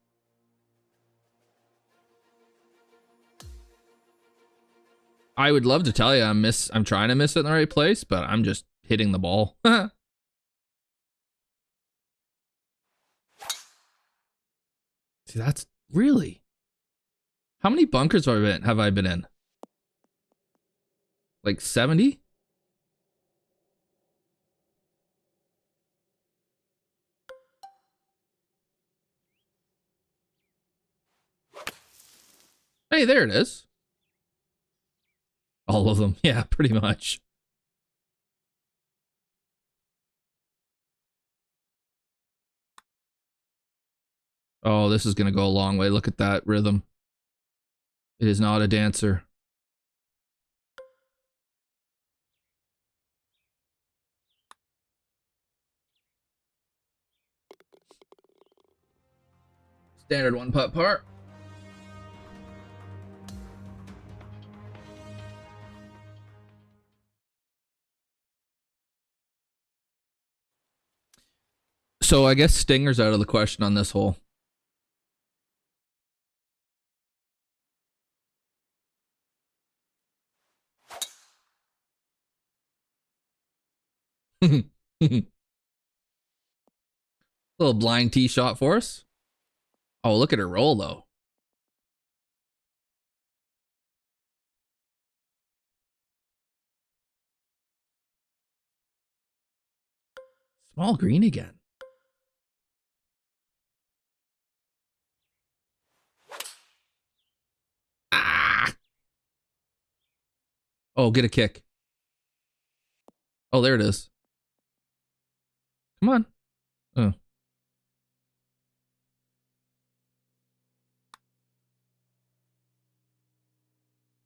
I would love to tell you I'm trying to miss it in the right place, but I'm just hitting the ball. See, that's really. How many bunkers have I been in? Like 70? Hey, there it is. All of them. Yeah, pretty much. Oh, this is going to go a long way. Look at that rhythm. It is not a dancer. Standard 1-putt par. So I guess Stinger's out of the question on this hole. Little blind tee shot for us. Oh, look at her roll, though. Small green again. Ah! Oh, get a kick. Oh, there it is. Come on. Oh.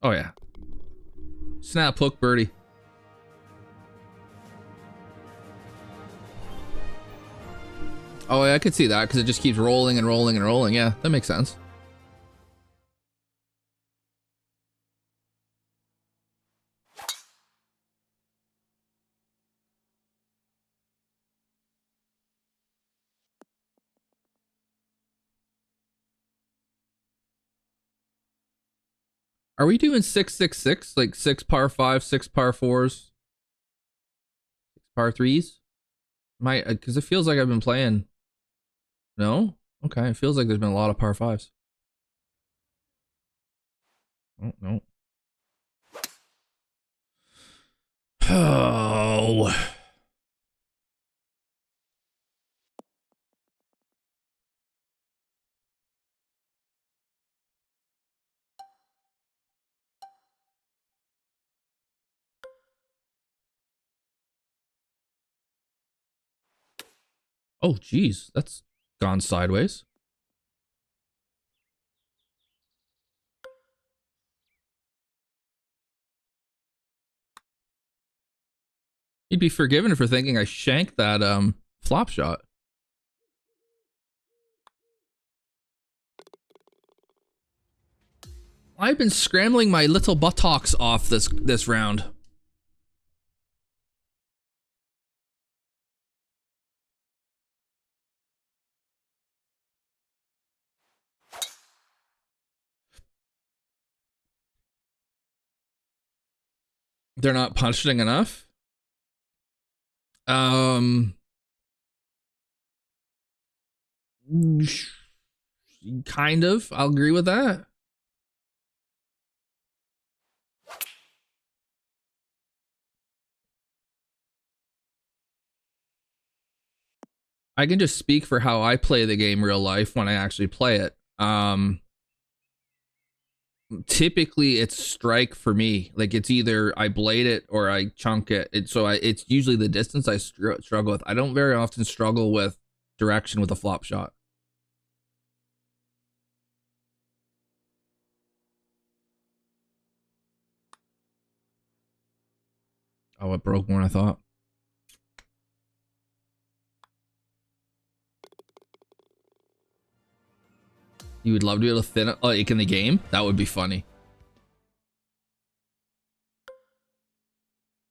Oh, yeah. Snap hook birdie. Oh, yeah, I could see that because it just keeps rolling and rolling and rolling. Yeah, that makes sense. Are we doing 666? Like 6 par 5, 6 par 4s, 6 par 3s? Because it feels like I've been playing. No? Okay, it feels like there's been a lot of par 5s. Oh, no. Oh. Oh, geez. That's gone sideways. You'd be forgiven for thinking I shanked that flop shot. I've been scrambling my little buttocks off this round. They're not punching enough. Kind of. I'll agree with that. I can just speak for how I play the game real life when I actually play it. Typically it's strike for me. Like it's either I blade it or I chunk it. It's usually the distance I struggle with. I don't very often struggle with direction with a flop shot. Oh, it broke more than I thought. You would love to be able to thin it like in the game? That would be funny.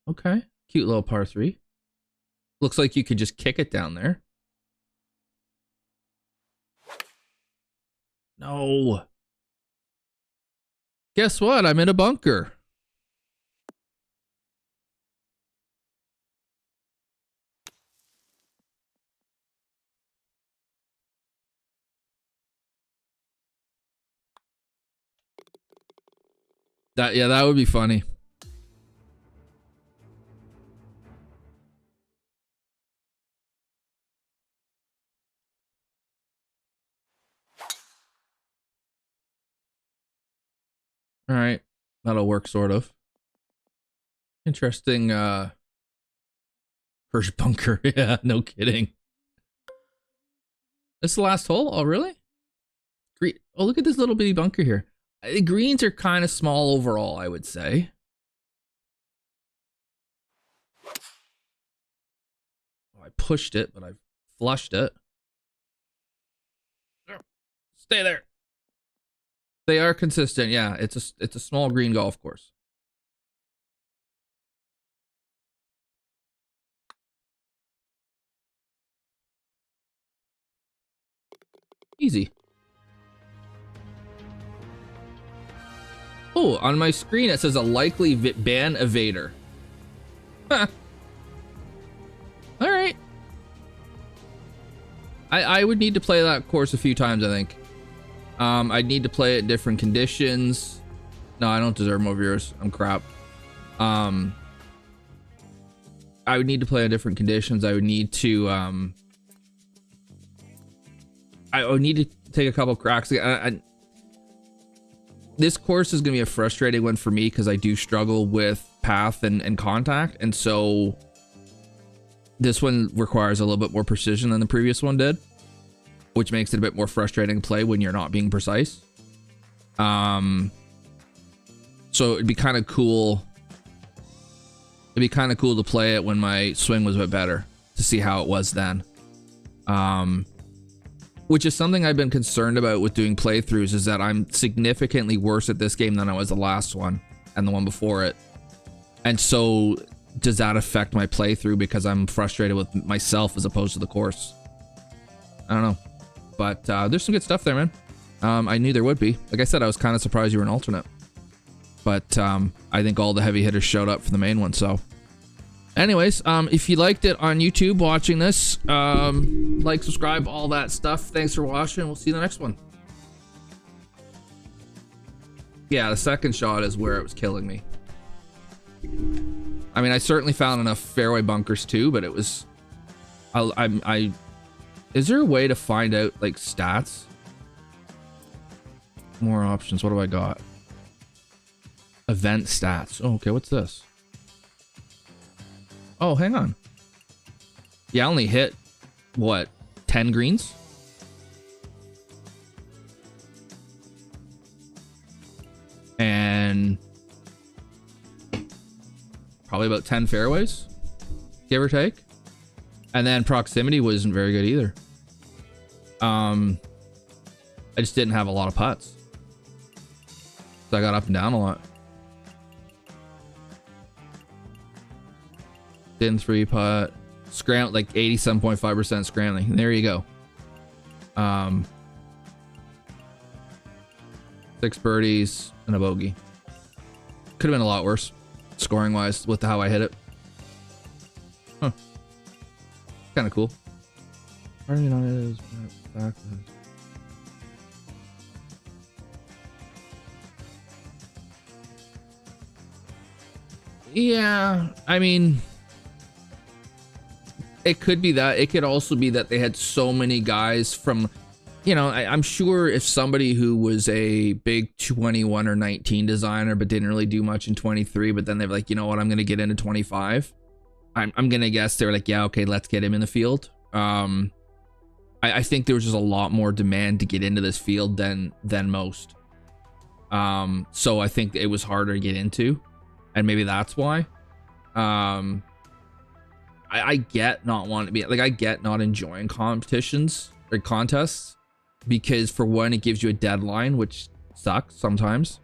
Okay. Cute little par 3. Looks like you could just kick it down there. No. Guess what? I'm in a bunker. That would be funny. All right. That'll work sort of. Interesting first bunker. Yeah, no kidding. This is the last hole? Oh, really? Green. Oh, look at this little bitty bunker here. The greens are kind of small overall, I would say. Oh, I pushed it, but I flushed it. Stay there. They are consistent. Yeah, it's a small green golf course. Easy. Oh, on my screen it says a likely ban evader. Huh. All right. I would need to play that course a few times, I think. I'd need to play it in different conditions. No, I don't deserve more viewers. I'm crap. I I would need to play in different conditions. I would need to take a couple cracks. This course is going to be a frustrating one for me because I do struggle with path and contact, and so this one requires a little bit more precision than the previous one did, which makes it a bit more frustrating to play when you're not being precise. So it'd be kind of cool. It'd be kind of cool to play it when my swing was a bit better, to see how it was then. Which is something I've been concerned about with doing playthroughs, is that I'm significantly worse at this game than I was the last one and the one before it. And so does that affect my playthrough because I'm frustrated with myself as opposed to the course? I don't know. But there's some good stuff there, man. I knew there would be. Like I said, I was kind of surprised you were an alternate. But I think all the heavy hitters showed up for the main one. So anyways, if you liked it on YouTube watching this, like, subscribe, all that stuff. Thanks for watching. We'll see you in the next one. Yeah, the second shot is where it was killing me. I mean, I certainly found enough fairway bunkers too, but it was... Is there a way to find out, like, stats? More options. What do I got? Event stats. Oh, okay, what's this? Oh, hang on. Yeah, I only hit, what, 10 greens? And probably about 10 fairways, give or take. And then proximity wasn't very good either. I just didn't have a lot of putts. So I got up and down a lot. Didn't 3-putt. Scram, like 87.5% scrambling. There you go. 6 birdies and a bogey. Could have been a lot worse, scoring wise, with how I hit it. Huh. Kind of cool. Yeah, I mean, it could be that. It could also be that they had so many guys from, you know, I'm sure if somebody who was a big 21 or 19 designer but didn't really do much in 23, but then they're like, you know what, I'm going to get into 25. I'm going to guess they're like, yeah, okay, let's get him in the field. I think there was just a lot more demand to get into this field than most. So I think it was harder to get into, and maybe that's why. I get not wanting to be, like, I get not enjoying competitions or contests, because for one, it gives you a deadline, which sucks sometimes.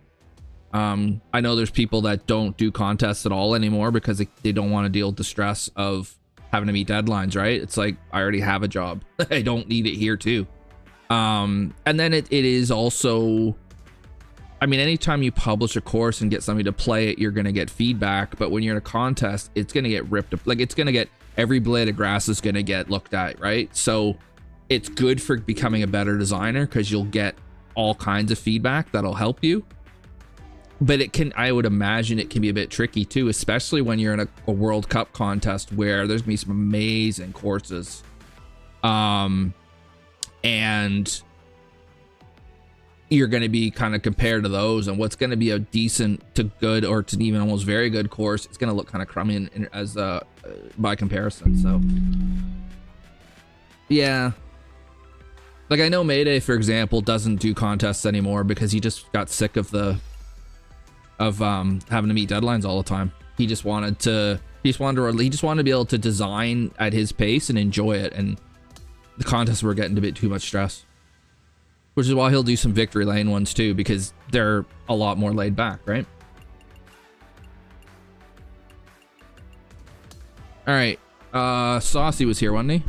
I know there's people that don't do contests at all anymore because they don't want to deal with the stress of having to meet deadlines, right? It's like, I already have a job. I don't need it here too. And then it is also, I mean, anytime you publish a course and get somebody to play it, you're going to get feedback. But when you're in a contest, it's going to get ripped up. Like, it's going to get, every blade of grass is going to get looked at, right? So it's good for becoming a better designer because you'll get all kinds of feedback that'll help you. But it can, I would imagine it can be a bit tricky too, especially when you're in a World Cup contest where there's gonna be some amazing courses. And you're going to be kind of compared to those, and what's going to be a decent to good or to even almost very good course, it's going to look kind of crummy as by comparison. So yeah, like, I know Mayday, for example, doesn't do contests anymore because he just got sick of having to meet deadlines all the time. He just wanted to be able to design at his pace and enjoy it, and the contests were getting a bit too much stress. Which is why he'll do some victory lane ones too, because they're a lot more laid back, right? All right, Saucy was here, wasn't he?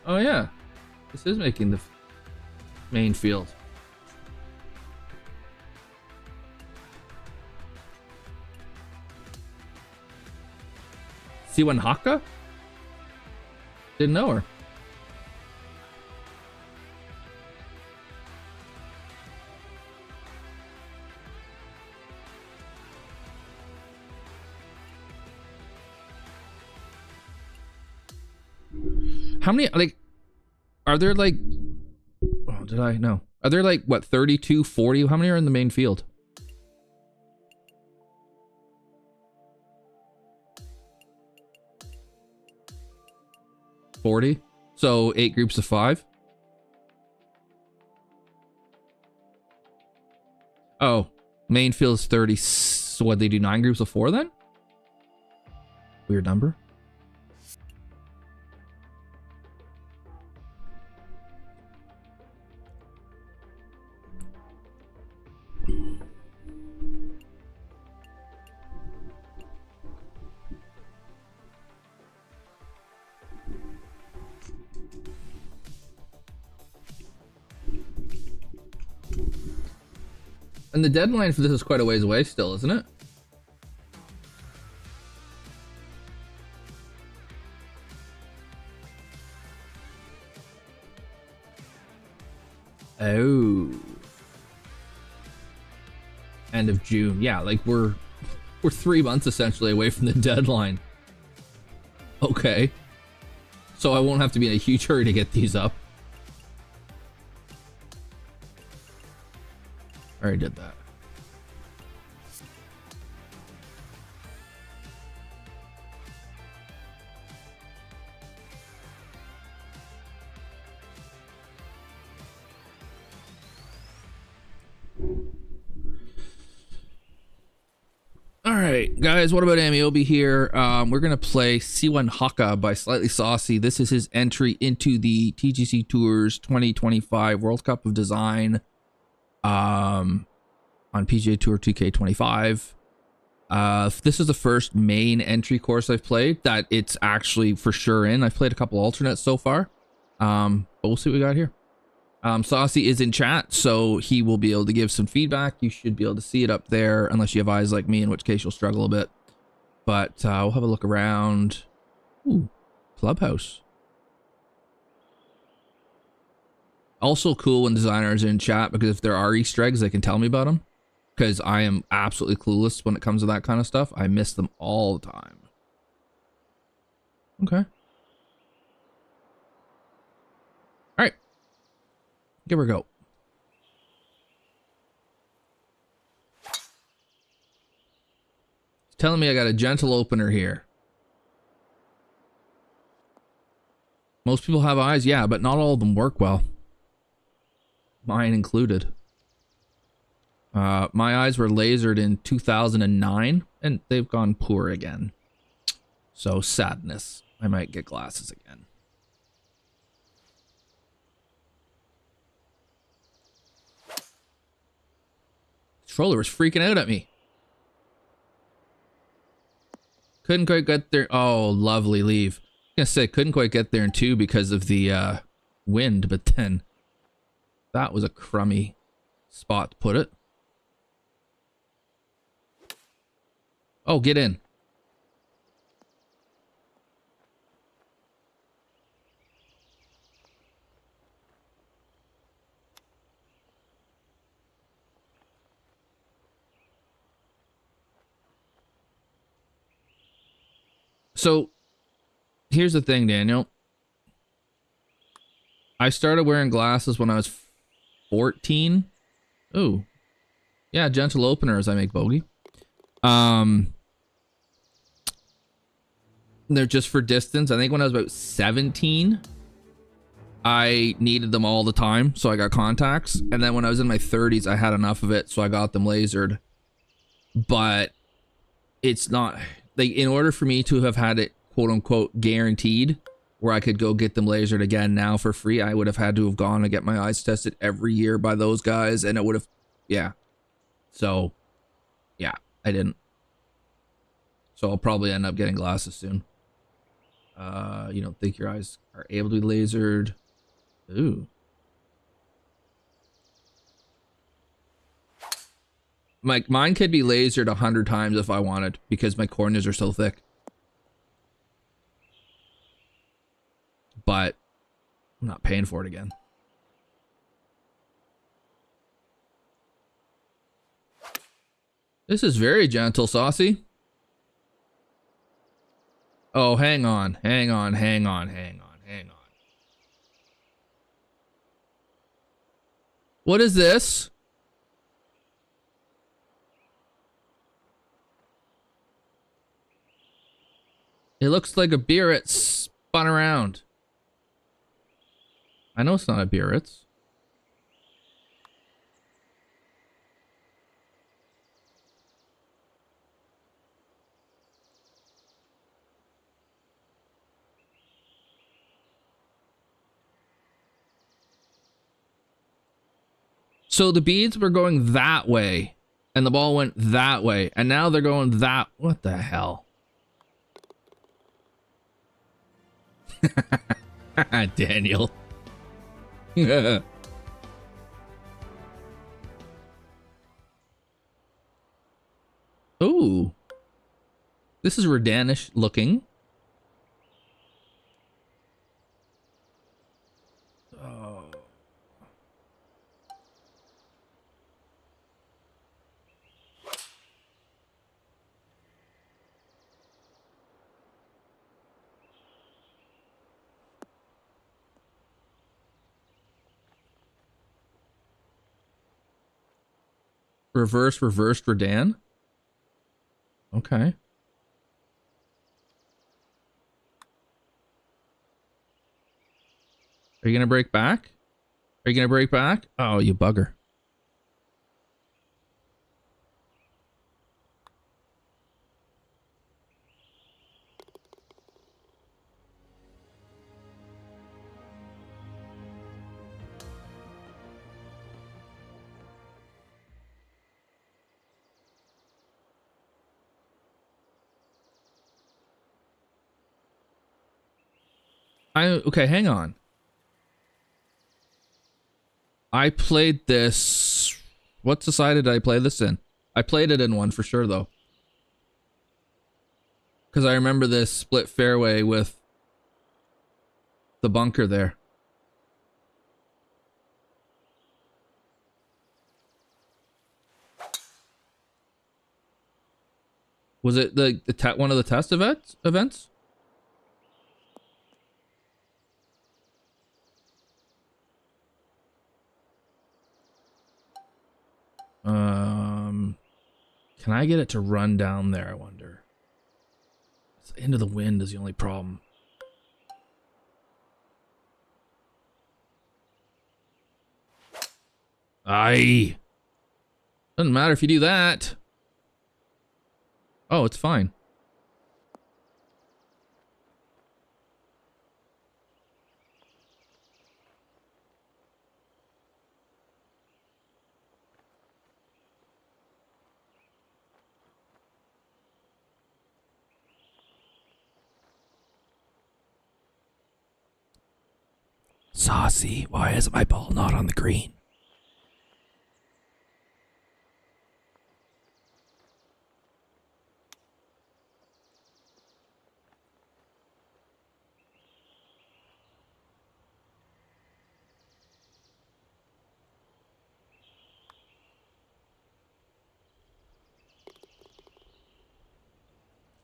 Oh yeah, this is making the main field. C1 Haka? Didn't know her. How many, like, are there like, oh, did I? No. Are there like, what, 32, 40? How many are in the main field? 40? So 8 groups of 5? Oh, main field is 30. So what, they do 9 groups of 4 then? Weird number. And the deadline for this is quite a ways away still, isn't it? Oh. End of June. Yeah, like we're 3 months essentially away from the deadline. Okay. So I won't have to be in a huge hurry to get these up. I already did that. All right, guys, what about Ameobi here? We're going to play C1 Haka by Slightly Saucy. This is his entry into the TGC Tours 2025 World Cup of Design on PGA Tour 2K25. This is the first main entry course I've played that it's actually for sure in. I've played a couple alternates so far, but we'll see what we got here. Saucy is in chat, so he will be able to give some feedback. You should be able to see it up there, unless you have eyes like me, in which case you'll struggle a bit. But we'll have a look around. Ooh, Clubhouse. Also cool when designers are in chat, because if there are Easter eggs, they can tell me about them. Because I am absolutely clueless when it comes to that kind of stuff. I miss them all the time. Okay. All right. Give her a go. It's telling me I got a gentle opener here. Most people have eyes, yeah, but not all of them work well. Mine included. My eyes were lasered in 2009, and they've gone poor again. So, sadness. I might get glasses again. Controller was freaking out at me. Couldn't quite get there. Oh, lovely leave. I was gonna say, couldn't quite get there in 2 because of the wind, but then that was a crummy spot to put it. Oh, get in. So, here's the thing, Daniel. I started wearing glasses when I was 14. Ooh. Yeah, gentle opener as I make bogey. They're just for distance. I think when I was about 17, I needed them all the time, so I got contacts. And then when I was in my 30s, I had enough of it, so I got them lasered. But it's not... like, in order for me to have had it, quote unquote, guaranteed, where I could go get them lasered again now for free, I would have had to have gone and get my eyes tested every year by those guys, and it would have, yeah. So, yeah, I didn't. So I'll probably end up getting glasses soon. You don't think your eyes are able to be lasered? Ooh. Mine could be lasered 100 times if I wanted, because my corneas are so thick. But I'm not paying for it again. This is very gentle, Saucy. Oh, hang on. Hang on. What is this? It looks like a Biarritz spun around. I know it's not a Biarritz. So the beads were going that way, and the ball went that way, and now they're going that. What the hell? Daniel. Ooh. This is Redanish looking. Oh. Reversed Redan. Okay. Are you gonna break back? Are you gonna break back? Oh, you bugger. Okay, hang on. I played this. What society did I play this in? I played it in one for sure, though. Because I remember this split fairway with the bunker there. Was it the one of the test events? Can I get it to run down there, I wonder? It's the end of the wind is the only problem. Aye. Doesn't matter if you do that. Oh, it's fine. Saucy, why is my ball not on the green?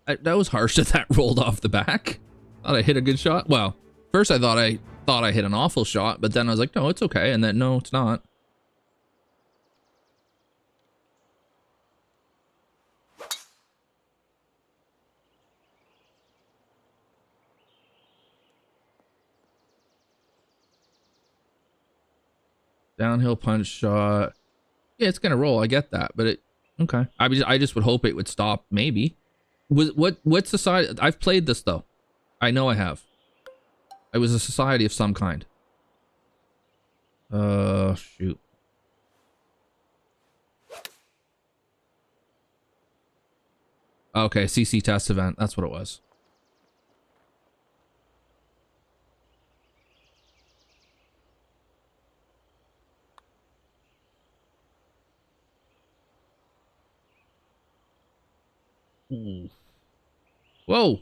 That was harsh that that rolled off the back. Thought I hit a good shot. Well, first I thought I hit an awful shot, but then I was like, no, it's okay. And then no, it's not. Downhill punch shot. Yeah, it's gonna roll. I get that, but it okay. I just would hope it would stop. Maybe. What society? I've played this though. I know I have. It was a society of some kind. Shoot. Okay, CC test event. That's what it was. Ooh. Whoa.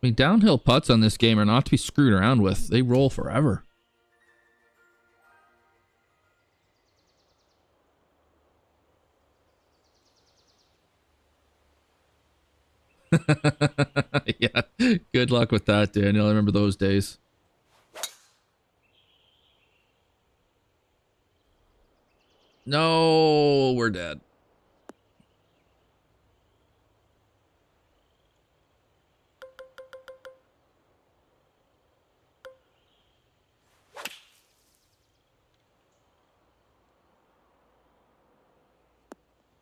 I mean, downhill putts on this game are not to be screwed around with. They roll forever. Yeah. Good luck with that, Daniel. I remember those days. No, we're dead.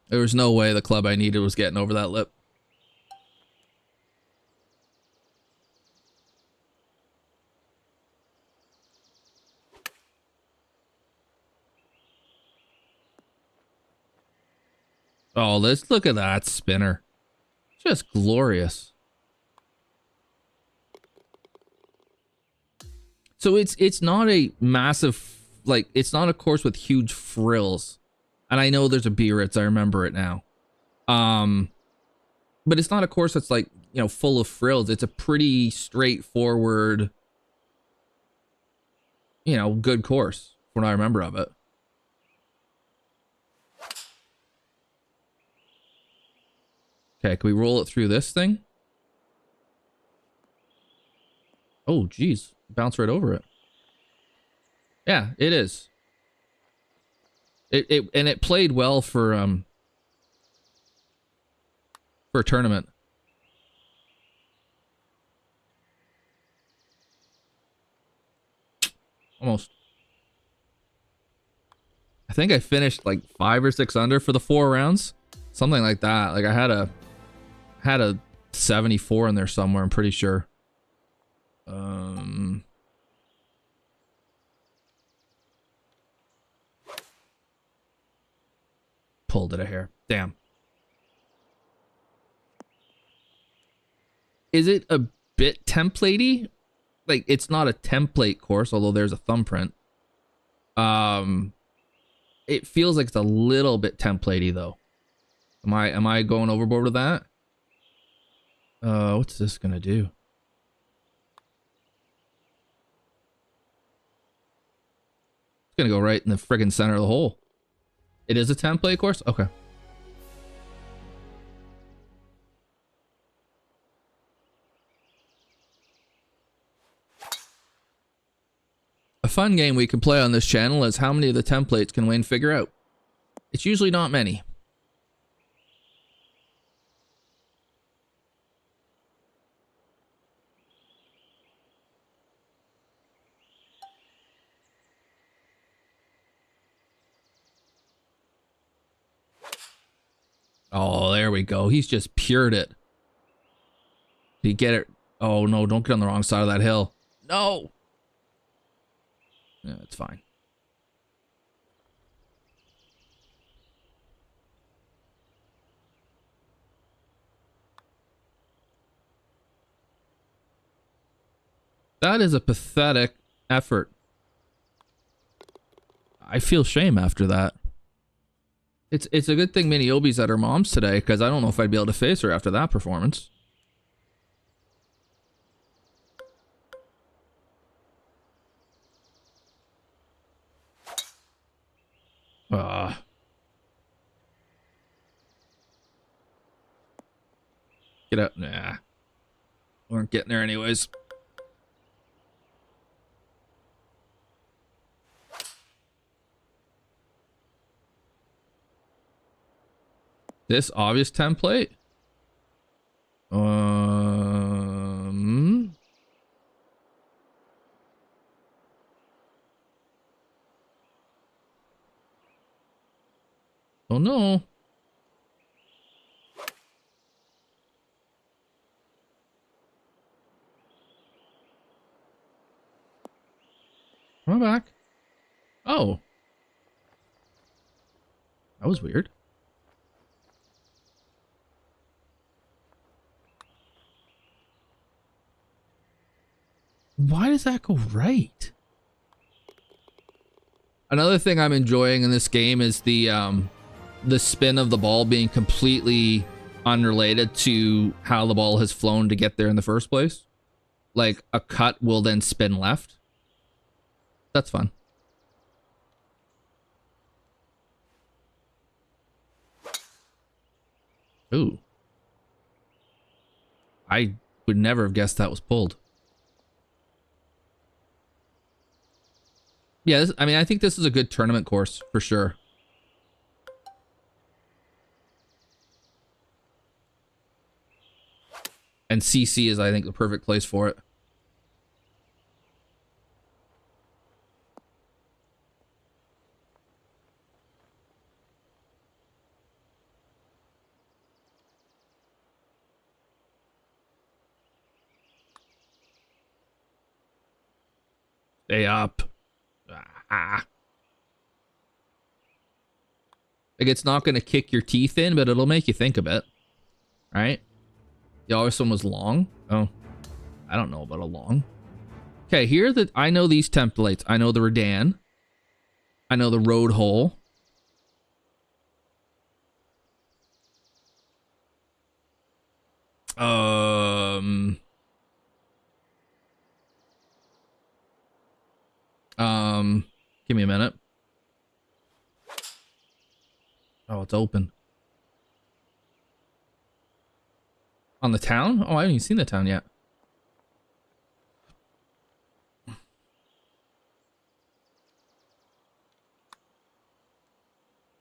There was no way the club I needed was getting over that lip. Oh, let's look at that spinner. Just glorious. So it's not a massive, like, it's not a course with huge frills. And I know there's a Biarritz, I remember it now. But it's not a course that's like, you know, full of frills. It's a pretty straightforward, you know, good course from what I remember of it. Okay, can we roll it through this thing? Oh, geez. Bounce right over it. Yeah, it is. It played well for a tournament. Almost. I think I finished like 5 or 6 under for the 4 rounds. Something like that. Like I had a 74 in there somewhere, I'm pretty sure. Pulled it a hair. Damn. Is it a bit templatey? Like it's not a template course, although there's a thumbprint. It feels like it's a little bit templatey though. Am I going overboard with that? What's this gonna do? It's gonna go right in the friggin' center of the hole. It is a template course? Okay. A fun game we can play on this channel is how many of the templates can Wayne figure out? It's usually not many. Oh, there we go. He's just pured it. Did he get it? Oh, no, don't get on the wrong side of that hill. No! Yeah, it's fine. That is a pathetic effort. I feel shame after that. It's a good thing Ameobi's at her mom's today, because I don't know if I'd be able to face her after that performance. Get out. Nah. We weren't getting there anyways. This obvious template? Oh no. Come back. Oh. That was weird. Why does that go right? Another thing I'm enjoying in this game is the spin of the ball being completely unrelated to how the ball has flown to get there in the first place. Like a cut will then spin left. That's fun. Ooh. I would never have guessed that was pulled. Yeah, I mean, I think this is a good tournament course for sure. And CC is, I think, the perfect place for it. Stay up. Ah. Like, it's not going to kick your teeth in, but it'll make you think a bit. Right? The other one was long. Oh, I don't know about a long. Okay, here that I know these templates. I know the Redan. I know the road hole. Give me a minute. Oh, it's open. On the town? Oh, I haven't even seen the town yet.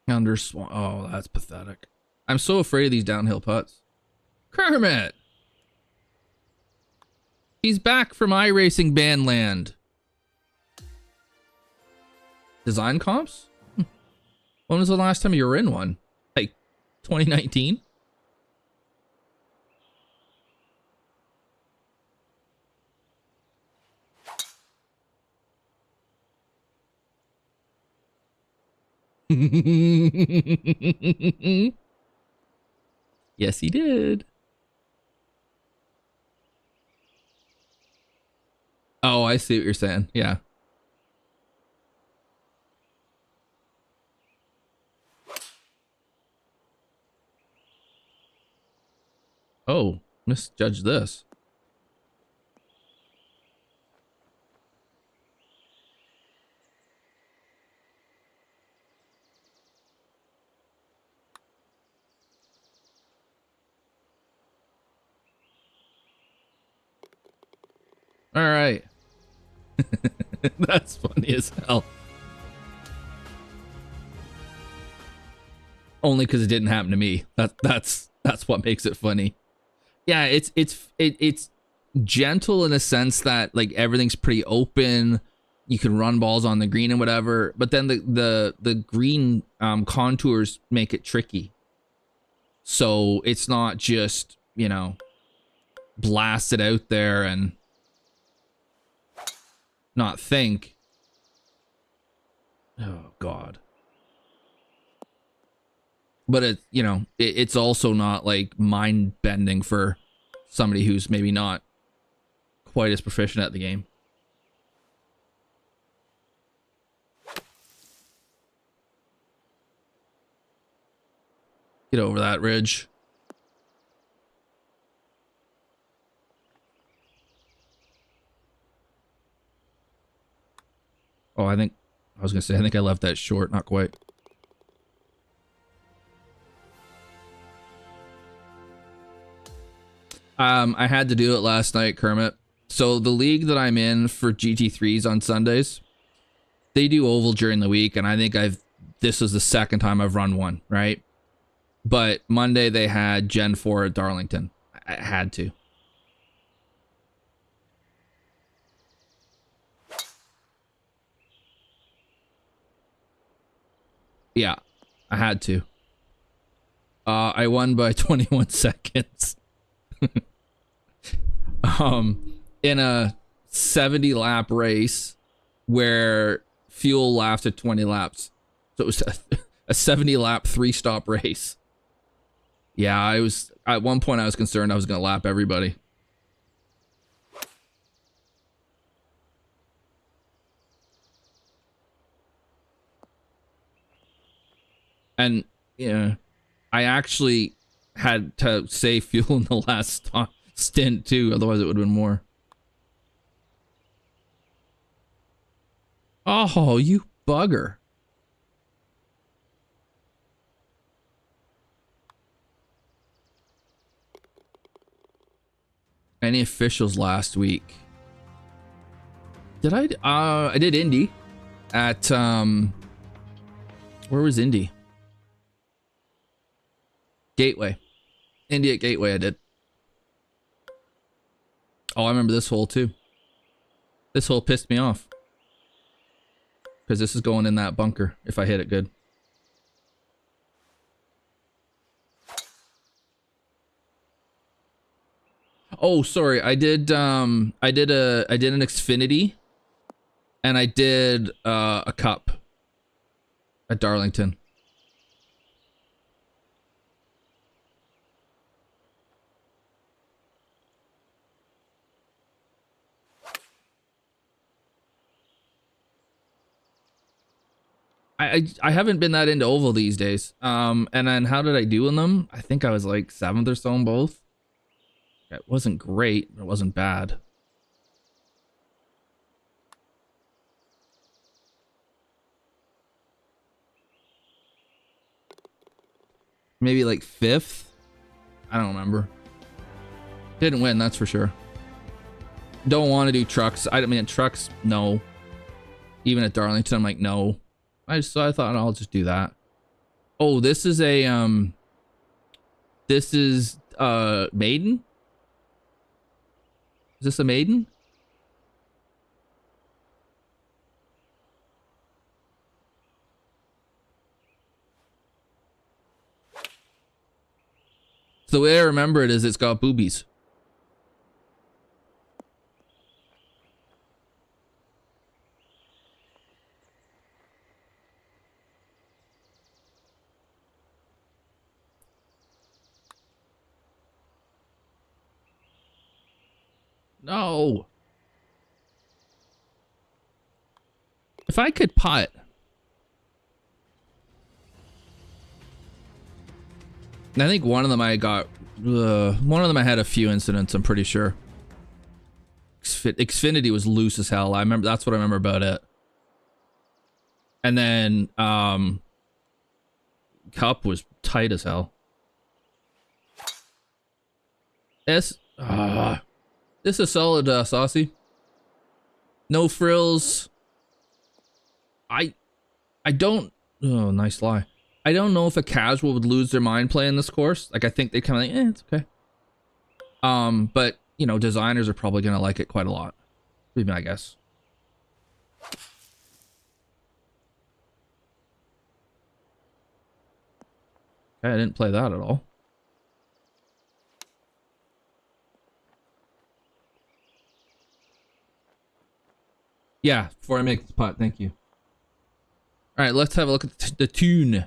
Oh, that's pathetic. I'm so afraid of these downhill putts. Kermit! He's back from iRacing ban land. Design comps? When was the last time you were in one? Like 2019? Yes, he did. Oh, I see what you're saying. Yeah. Oh, misjudged this. All right. That's funny as hell. Only because it didn't happen to me. That's what makes it funny. Yeah, it's gentle in a sense that like everything's pretty open. You can run balls on the green and whatever, but then the green contours make it tricky. So it's not just, you know, blast it out there and not think. Oh God. But it, you know, it's also not like mind bending for somebody who's maybe not quite as proficient at the game. Get over that ridge. Oh, I was gonna say, I think I left that short, not quite. I had to do it last night, Kermit. So the league that I'm in for GT3s on Sundays, they do oval during the week, and I think this was the second time I've run one, right? But Monday they had Gen 4 at Darlington. I had to. Yeah, I had to. I won by 21 seconds. In a 70 lap race where fuel lasted 20 laps. So it was a 70 lap 3-stop race. Yeah, I was at one point I was concerned I was going to lap everybody. And yeah, I actually had to save fuel in the last stint too, otherwise it would have been more. Oh, you bugger. Any officials last week? Did I did Indy at where was Indy? Gateway. Indy at Gateway I did. Oh, I remember this hole too. This hole pissed me off. Because this is going in that bunker if I hit it good. Oh, sorry. I did an Xfinity and I did a cup at Darlington. I haven't been that into oval these days. And then how did I do in them? I think I was like 7th or so in both. It wasn't great, but it wasn't bad. Maybe like 5th? I don't remember. Didn't win, that's for sure. Don't want to do trucks. I mean, trucks, no. Even at Darlington, I'm like, no. I thought I'll just do that. Oh, this is a maiden? Is this a maiden? So the way I remember it is it's got boobies. No. If I could putt. I think one of them I got. One of them I had a few incidents, I'm pretty sure. Xfinity was loose as hell. I remember, that's what I remember about it. And then Cup was tight as hell. This is solid, Saucy. No frills. I don't. Oh, nice lie. I don't know if a casual would lose their mind playing this course. Like, I think they kind of like, it's okay. But you know, designers are probably gonna like it quite a lot. Even I guess. Okay, I didn't play that at all. Yeah, before I make the putt, thank you. All right, let's have a look at the tune.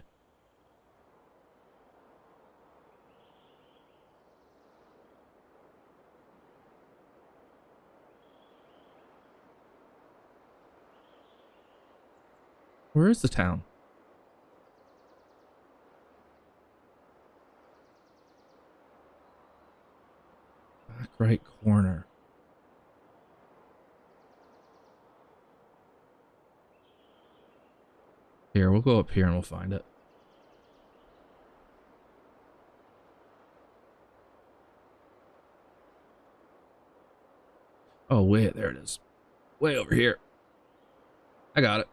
Where is the town? Back right corner. Here, we'll go up here and we'll find it. Oh, wait, there it is. Way over here. I got it.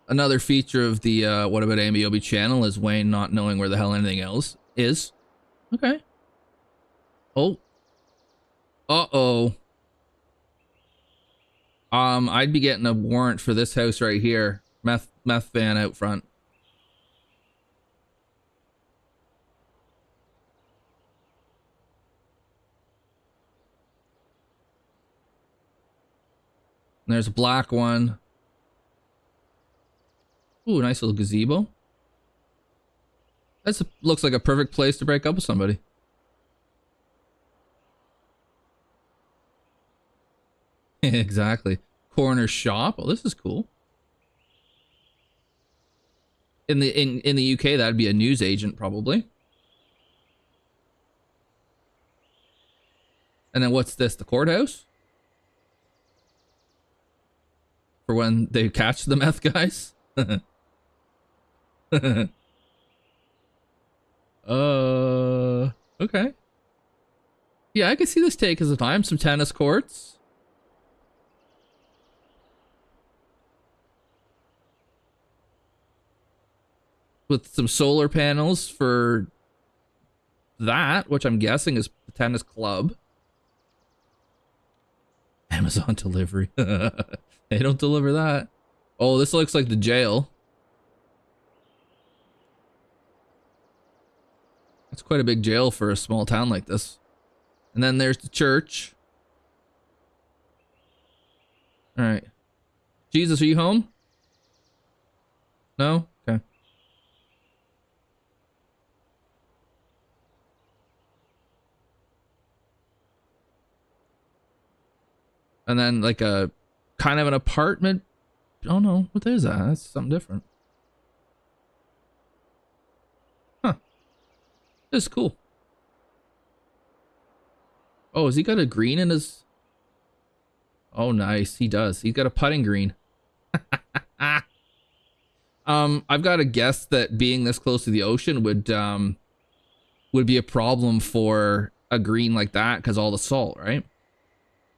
Another feature of the WhatAboutAmeobi channel is Wayne not knowing where the hell anything else is. Okay. Oh. Uh-oh. I'd be getting a warrant for this house right here. Meth van out front. And there's a black one. Ooh, nice little gazebo. That looks like a perfect place to break up with somebody. Exactly. Corner shop. Oh, this is cool. In the UK, that'd be a news agent probably. And then what's this? The courthouse? For when they catch the meth guys? Okay. Yeah, I can see this take as a time. Some tennis courts. With some solar panels for that, which I'm guessing is the tennis club. Amazon delivery. They don't deliver that. Oh, this looks like the jail. That's quite a big jail for a small town like this. And then there's the church. All right. Jesus, are you home? No? Okay. And then like a kind of an apartment. Oh no, what is that? That's something different. Huh. This is cool. Oh, has he got a green in his... Oh, nice. He does. He's got a putting green. I've got to guess that being this close to the ocean would be a problem for a green like that because all the salt, right?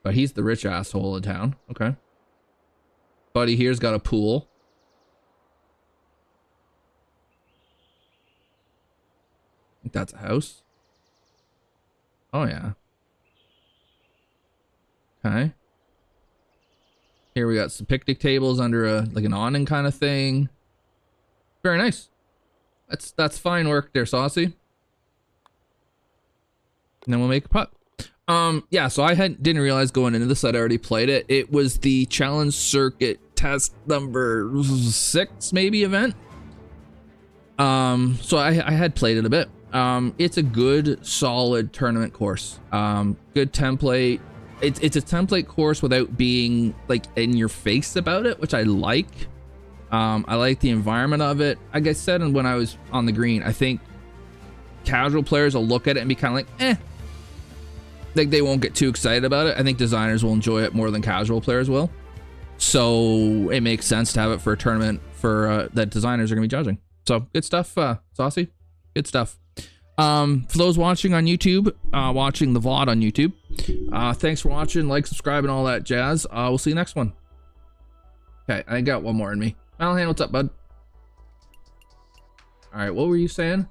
But he's the rich asshole in town. Okay. Buddy here's got a pool. I think that's a house. Oh, yeah. Okay. Here we got some picnic tables under a like an awning kind of thing. Very nice. That's fine work there, Saucy. And then we'll make a putt. Yeah, so I didn't realize going into this I'd already played it. It was the Challenge Circuit test number 6 maybe event. So I had played it a bit. It's a good solid tournament course. Good template. It's a template course without being like in your face about it, which I like. I like the environment of it. Like I said when I was on the green, I think casual players will look at it and be kind of like, eh. Like they won't get too excited about it. I think designers will enjoy it more than casual players will. So it makes sense to have it for a tournament for that designers are going to be judging. So good stuff, Saucy. Good stuff. For those watching on YouTube, watching the VOD on YouTube, thanks for watching, like, subscribe, and all that jazz. We'll see you next one. Okay, I got one more in me. Malhan, what's up, bud? All right, what were you saying?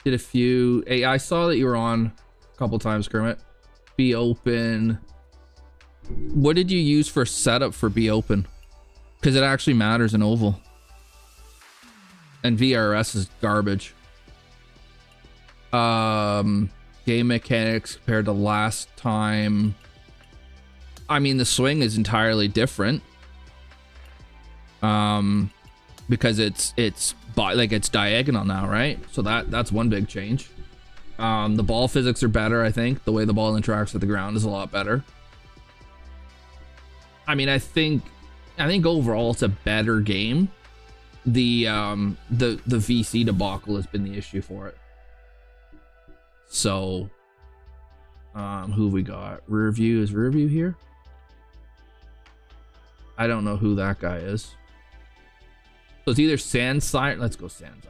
Did a few... Hey, I saw that you were on a couple times, Kermit. Be open. What did you use for setup for Be Open? Because it actually matters in Oval. And VRS is garbage. Game mechanics compared to last time. I mean, the swing is entirely different. Because it's diagonal now, right? So that's one big change. The ball physics are better, I think. The way the ball interacts with the ground is a lot better. I mean, I think overall it's a better game. The VC debacle has been the issue for it. So, who have we got? Rear view, is rear view here? I don't know who that guy is. So it's either Sand Siren. Let's go Sand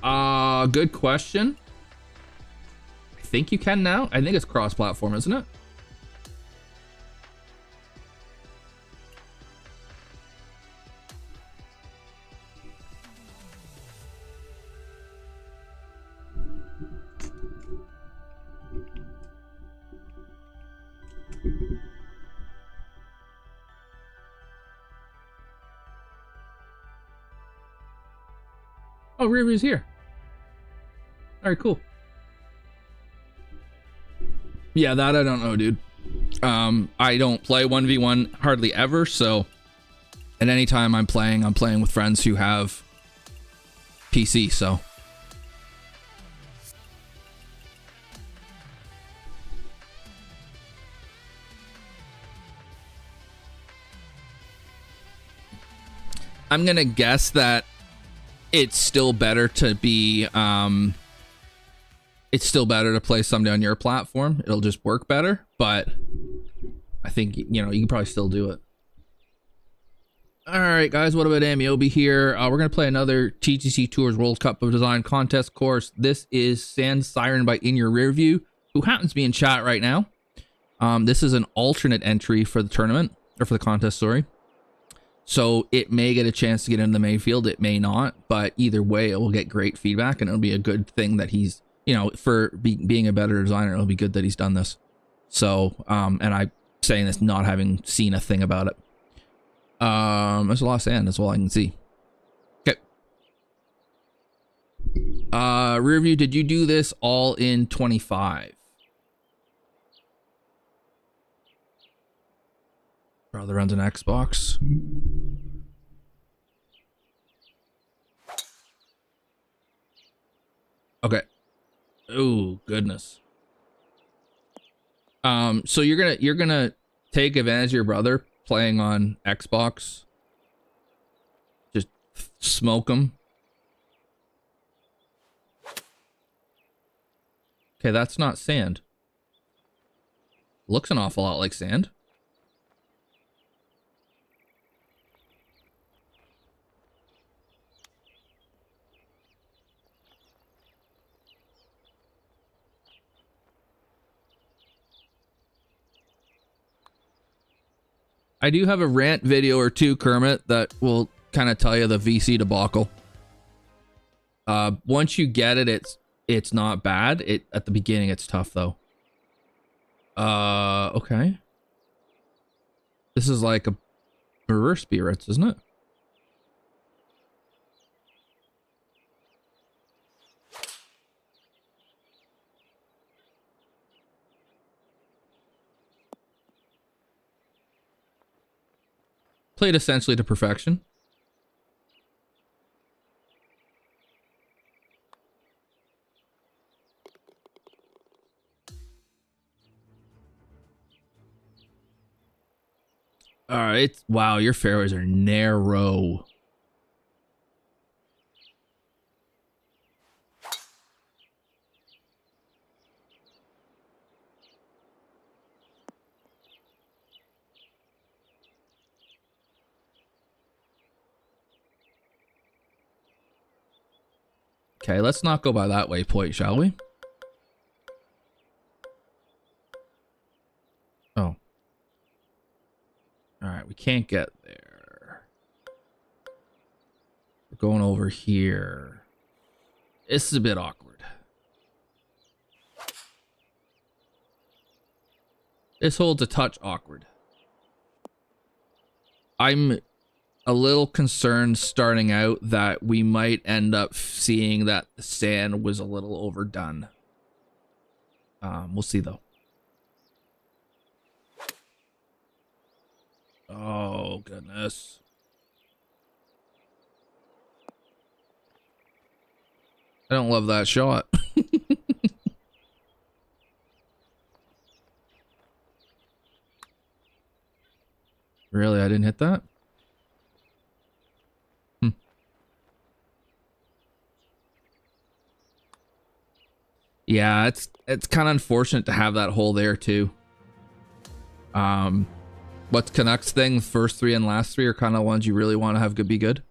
Siren. Good question. I think you can now. I think it's cross-platform, isn't it? Oh, rear view's here. All right, cool. Yeah, that I don't know, dude. I don't play 1v1 hardly ever, so at any time I'm playing with friends who have PC, so. I'm gonna guess that it's still better to be it's still better to play someday on your platform. It'll just work better, but I think, you know, you can probably still do it. All right, guys, what about Ameobi here? We're going to play another TGC Tours World Cup of Design contest course. This is Sand Siren by In Your Rear View, who happens to be in chat right now. This is an alternate entry for the tournament, or for the contest, sorry. So it may get a chance to get into the main field, it may not, but either way, it will get great feedback, and it'll be a good thing that he's, you know, for being a better designer, it'll be good that he's done this. So, and I'm saying this not having seen a thing about it. There's a lot of sand, that's all I can see. Okay. Rear view, did you do this all in 25? Brother runs an Xbox. Okay. Oh, goodness. So you're gonna take advantage of your brother playing on Xbox. Just smoke him. Okay, that's not sand. Looks an awful lot like sand. I do have a rant video or two, Kermit, that will kind of tell you the VC debacle. Once you get it, it's not bad. At the beginning, it's tough though. Okay. This is like a reverse spirits, isn't it? Played essentially to perfection. All right, wow, your fairways are narrow. Okay, let's not go by that waypoint, shall we? Oh. Alright, we can't get there. We're going over here. This is a bit awkward. This hole's a touch awkward. I'm a little concerned starting out that we might end up seeing that the sand was a little overdone. We'll see though. Oh, goodness. I don't love that shot. Really, I didn't hit that? Yeah, it's kind of unfortunate to have that hole there too. What's Canucks thing? First three and last three are kind of ones you really want to have be good.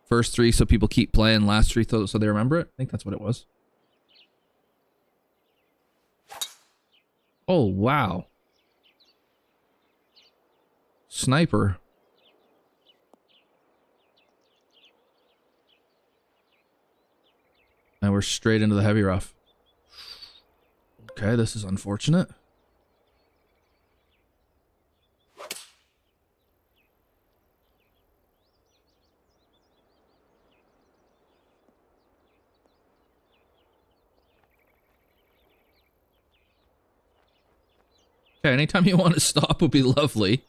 First three so people keep playing, last three so they remember it. I think that's what it was. Oh, wow. Sniper. And we're straight into the heavy rough. Okay, this is unfortunate. Okay, anytime you want to stop would be lovely.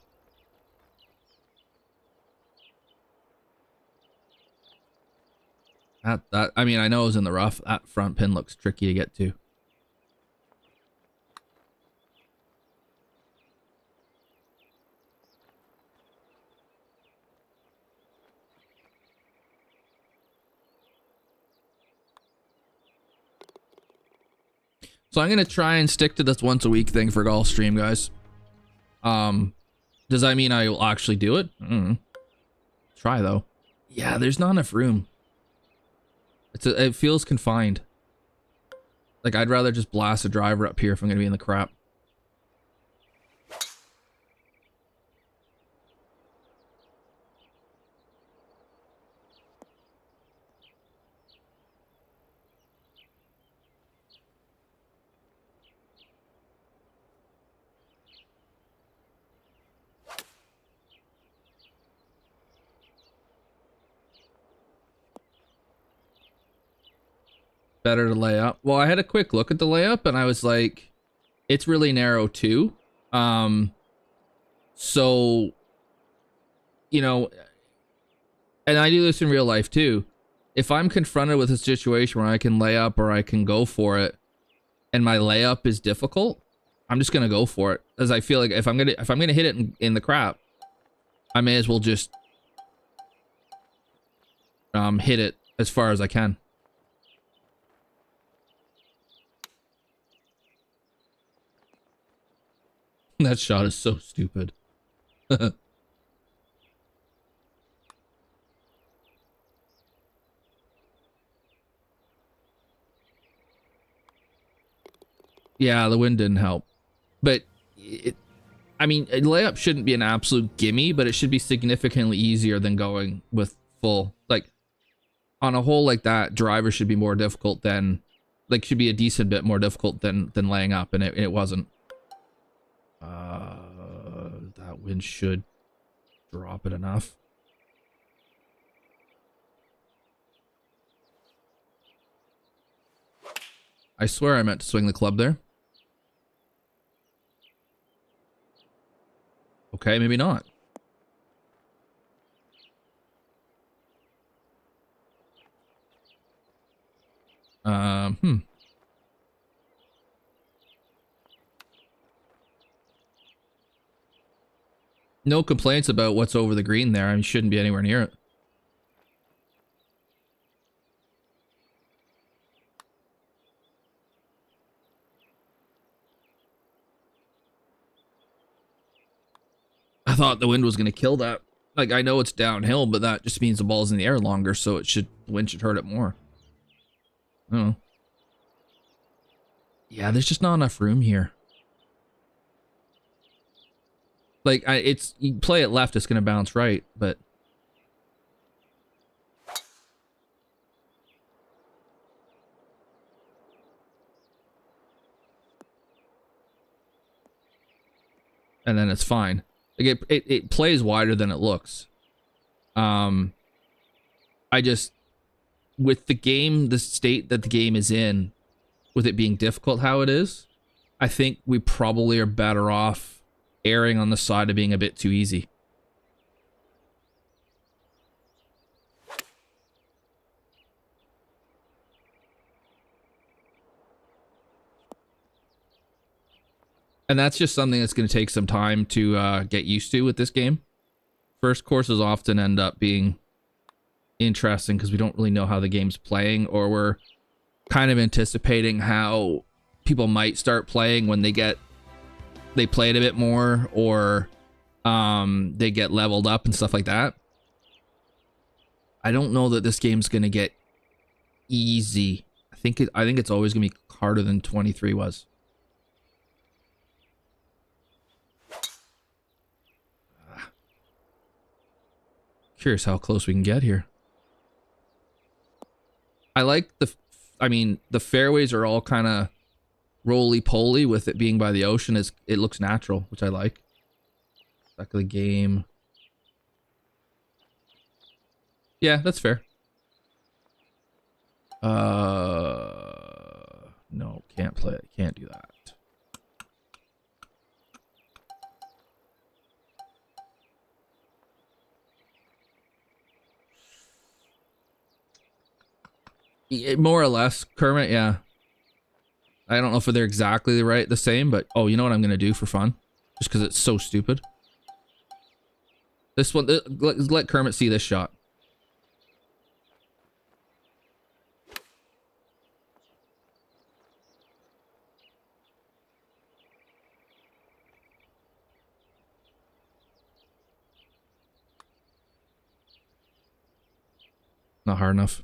That I mean, I know it was in the rough. That front pin looks tricky to get to. So I'm gonna try and stick to this once a week thing for golf stream, guys. Does that mean I will actually do it? Try though. Yeah, there's not enough room. It feels confined. Like I'd rather just blast a driver up here if I'm gonna be in the crap. Better to lay up. Well, I had a quick look at the layup and I was like, it's really narrow too. So, you know, and I do this in real life too. If I'm confronted with a situation where I can lay up or I can go for it and my layup is difficult, I'm just gonna go for it. As I feel like if I'm gonna hit it in the crap, I may as well just hit it as far as I can. That shot is so stupid. Yeah, the wind didn't help. But I mean, a layup shouldn't be an absolute gimme, but it should be significantly easier than going with full. Like, on a hole like that, driver should be more difficult than, like, should be a decent bit more difficult than laying up, and it wasn't. That wind should drop it enough. I swear I meant to swing the club there. Okay, maybe not. No complaints about what's over the green there. I mean, shouldn't be anywhere near it. I thought the wind was going to kill that. Like, I know it's downhill, but that just means the ball's in the air longer, so the wind should hurt it more. I don't know. Yeah, there's just not enough room here. Like, you play it left, it's going to bounce right, but... And then it's fine. Like, it plays wider than it looks. I just... With the game, the state that the game is in, with it being difficult how it is, I think we probably are better off erring on the side of being a bit too easy. And that's just something that's going to take some time to get used to with this game. First courses often end up being interesting because we don't really know how the game's playing, or we're kind of anticipating how people might start playing when they play it a bit more, or they get leveled up and stuff like that. I don't know that this game's going to get easy. I think it's always going to be harder than 23 was. Curious how close we can get here. I like the fairways are all kind of roly-poly with it being by the ocean. It looks natural, which I like. Back of the game. Yeah, that's fair. No, can't play it. Can't do that. More or less, Kermit, yeah. I don't know if they're exactly the same, but oh, you know what I'm gonna do for fun? Just because it's so stupid. This one, let Kermit see this shot. Not hard enough.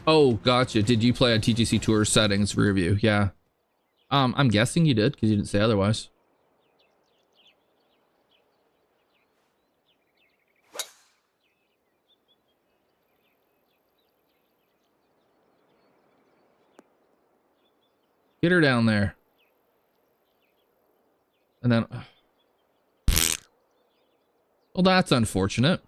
Oh, gotcha. Did you play on TGC Tour settings rear view? Yeah. I'm guessing you did because you didn't say otherwise. Get her down there. And then... Well, that's unfortunate.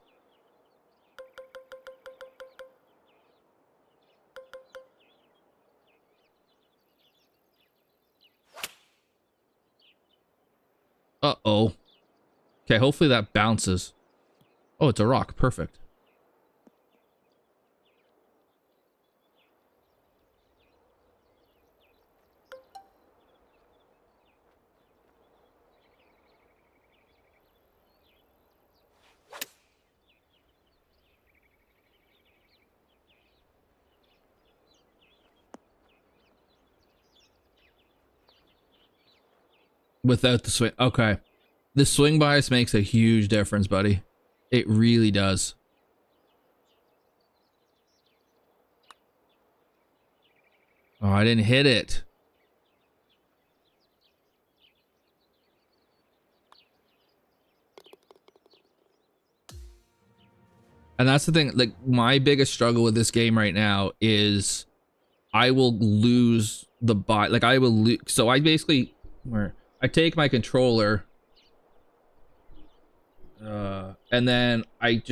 Uh-oh. Okay, hopefully that bounces. Oh, it's a rock. Perfect. Without the swing. Okay. The swing bias makes a huge difference, buddy. It really does. Oh, I didn't hit it. And that's the thing, like, my biggest struggle with this game right now is I will lose the bot. Like, I will lose. So I basically, where I take my controller, and then I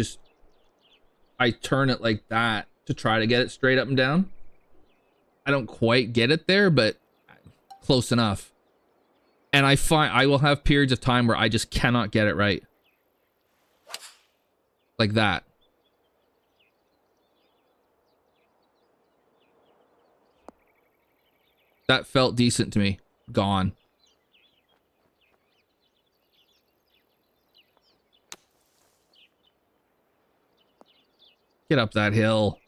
turn it like that to try to get it straight up and down. I don't quite get it there, but close enough. And I find I will have periods of time where I just cannot get it right. Like that. That felt decent to me. Gone. Get up that hill.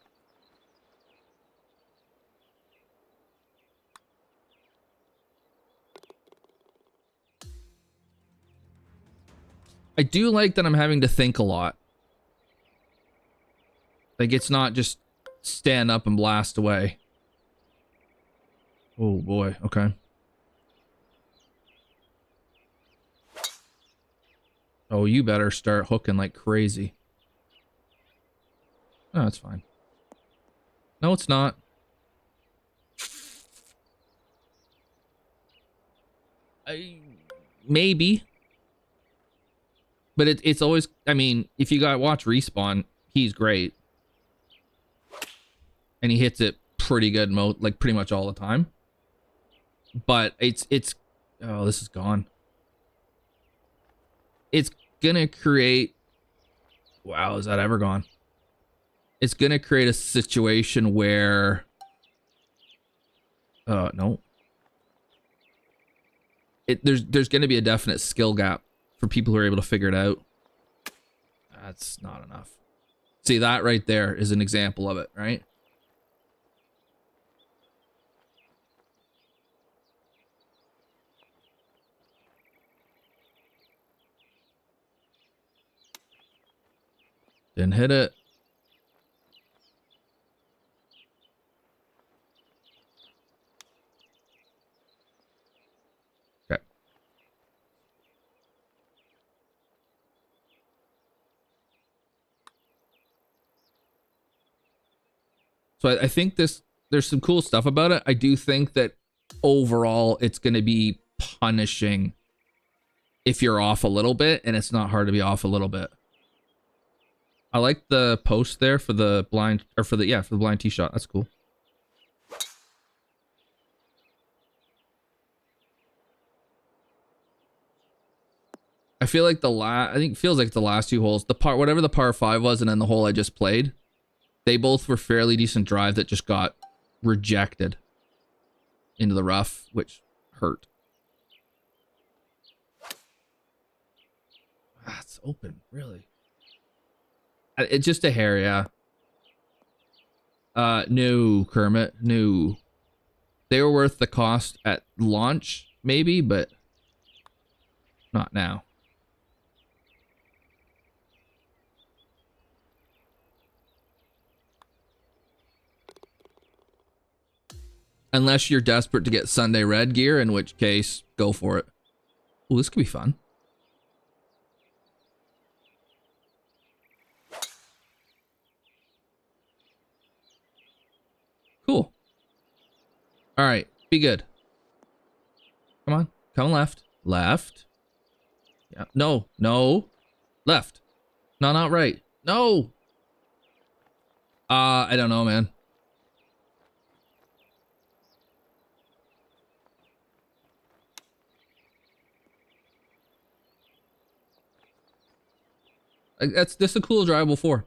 I do like that I'm having to think a lot. Like, it's not just stand up and blast away. Oh boy, okay. Oh, you better start hooking like crazy. Oh, that's fine. No, it's not. Maybe. But it's always, I mean, if you got watch Respawn, he's great. And he hits it pretty good like pretty much all the time. But it's oh, this is gone. It's gonna create, wow, is that ever gone? It's gonna create a situation where no. There's gonna be a definite skill gap for people who are able to figure it out. That's not enough. See, that right there is an example of it, right? Didn't hit it. Okay. So I think there's some cool stuff about it. I do think that overall it's going to be punishing if you're off a little bit, and it's not hard to be off a little bit. I like the post there for the blind, or for the blind tee shot. That's cool. I feel like I think it feels like the last two holes, whatever the par 5 was, and then the hole I just played, they both were fairly decent drive that just got rejected into the rough, which hurt. Ah, it's open, really. It's just a hair, yeah. No, Kermit, no. They were worth the cost at launch maybe, but not now. Unless you're desperate to get Sunday red gear, in which case, go for it. Ooh, this could be fun. Cool. All right, be good. Come on, come left. Left. Yeah, no, no. Left. No, not right. No. I don't know, man. This is a cool drivable 4.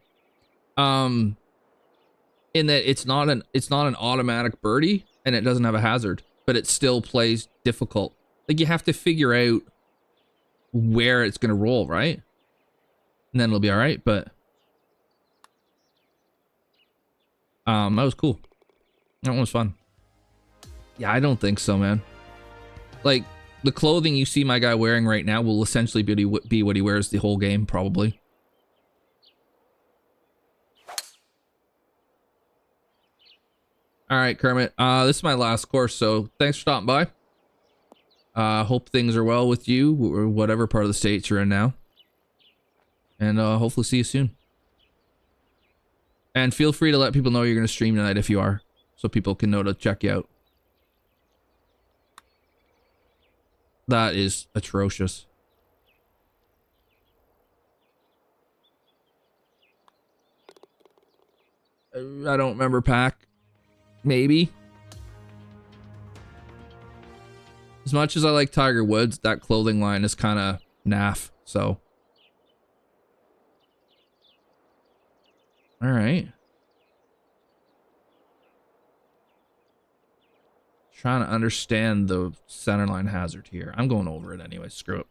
In that it's not an automatic birdie and it doesn't have a hazard, but it still plays difficult. Like you have to figure out where it's gonna roll, right? And then it'll be all right. But that was cool. That one was fun. Yeah, I don't think so, man. Like the clothing you see my guy wearing right now will essentially be what he wears the whole game, probably. All right, Kermit. This is my last course, so thanks for stopping by. Hope things are well with you, or whatever part of the States you're in now. And hopefully see you soon. And feel free to let people know you're going to stream tonight if you are, so people can know to check you out. That is atrocious. I don't remember Pack. Maybe. As much as I like Tiger Woods, that clothing line is kind of naff, so. All right. Trying to understand the centerline hazard here. I'm going over it anyway. Screw it.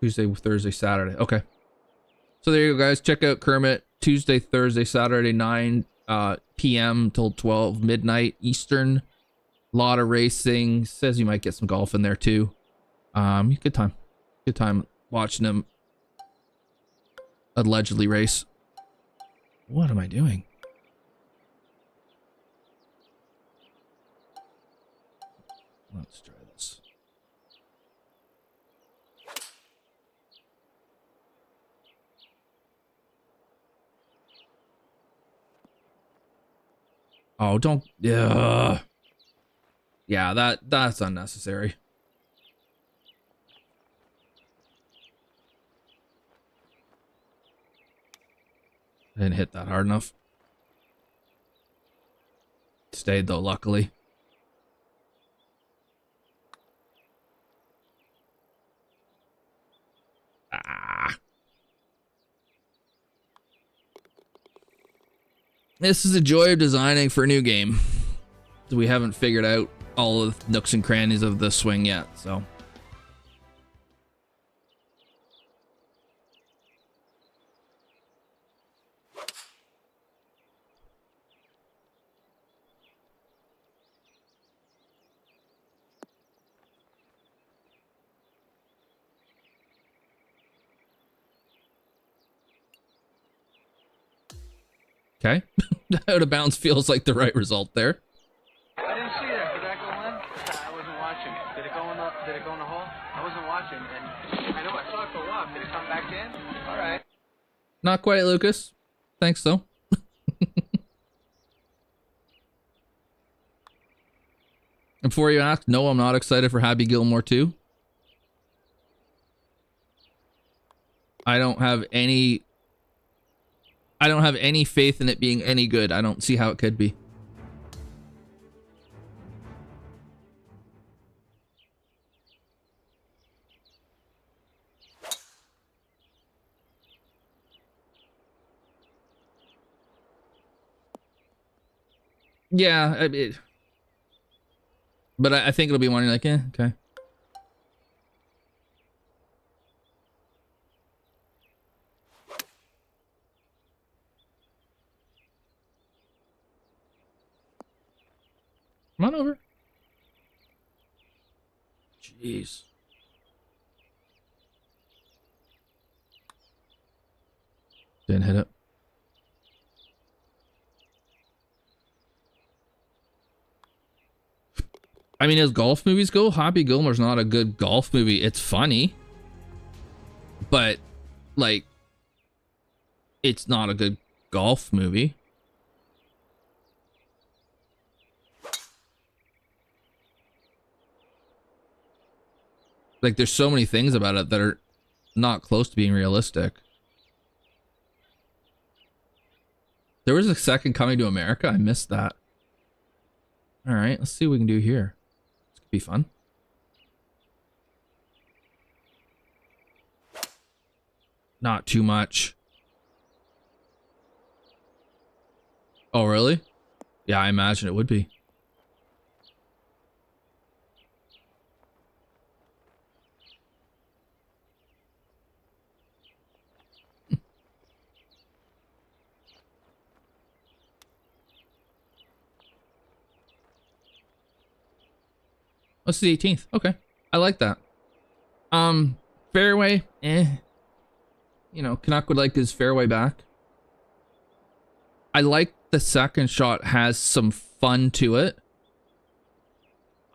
Tuesday, Thursday, Saturday. Okay. So there you go, guys. Check out Kermit. Tuesday, Thursday, Saturday, 9 p.m. till 12 midnight Eastern. Lot of racing. Says you might get some golf in there too. Good time. Good time watching him allegedly race. What am I doing? Let's try this. Oh, don't. Yeah. Yeah, that's unnecessary. I didn't hit that hard enough. Stayed though, luckily. Ah. This is the joy of designing for a new game. We haven't figured out all of the nooks and crannies of the swing yet, so. Okay. Out of bounds feels like the right result there. I didn't see that. Did that go in? I wasn't watching. Did it go in the hole? I wasn't watching, and I know I saw it go up. Did it come back in? All right. Not quite, Lucas. Thanks, though. And before you ask, no, I'm not excited for Happy Gilmore 2. I don't have any faith in it being any good. I don't see how it could be. Yeah, but I think it'll be one you're like, okay. Come on over. Jeez. Didn't hit it. I mean, as golf movies go, Happy Gilmore's not a good golf movie. It's funny, but like, it's not a good golf movie. Like, there's so many things about it that are not close to being realistic. There was a second Coming to America. I missed that. All right, let's see what we can do here. This could be fun. Not too much. Oh, really? Yeah, I imagine it would be. What's the 18th? Okay. I like that. Fairway, eh. You know, Canuck would like his fairway back. I like the second shot has some fun to it.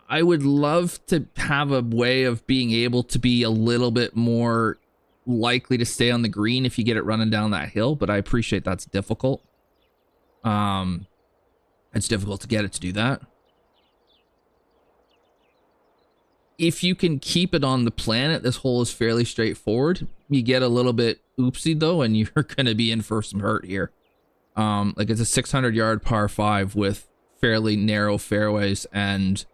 I would love to have a way of being able to be a little bit more likely to stay on the green if you get it running down that hill, but I appreciate that's difficult. It's difficult to get it to do that. If you can keep it on the planet, this hole is fairly straightforward. You get a little bit oopsie though, and you're going to be in for some hurt here. Like it's a 600-yard par 5 with fairly narrow fairways, and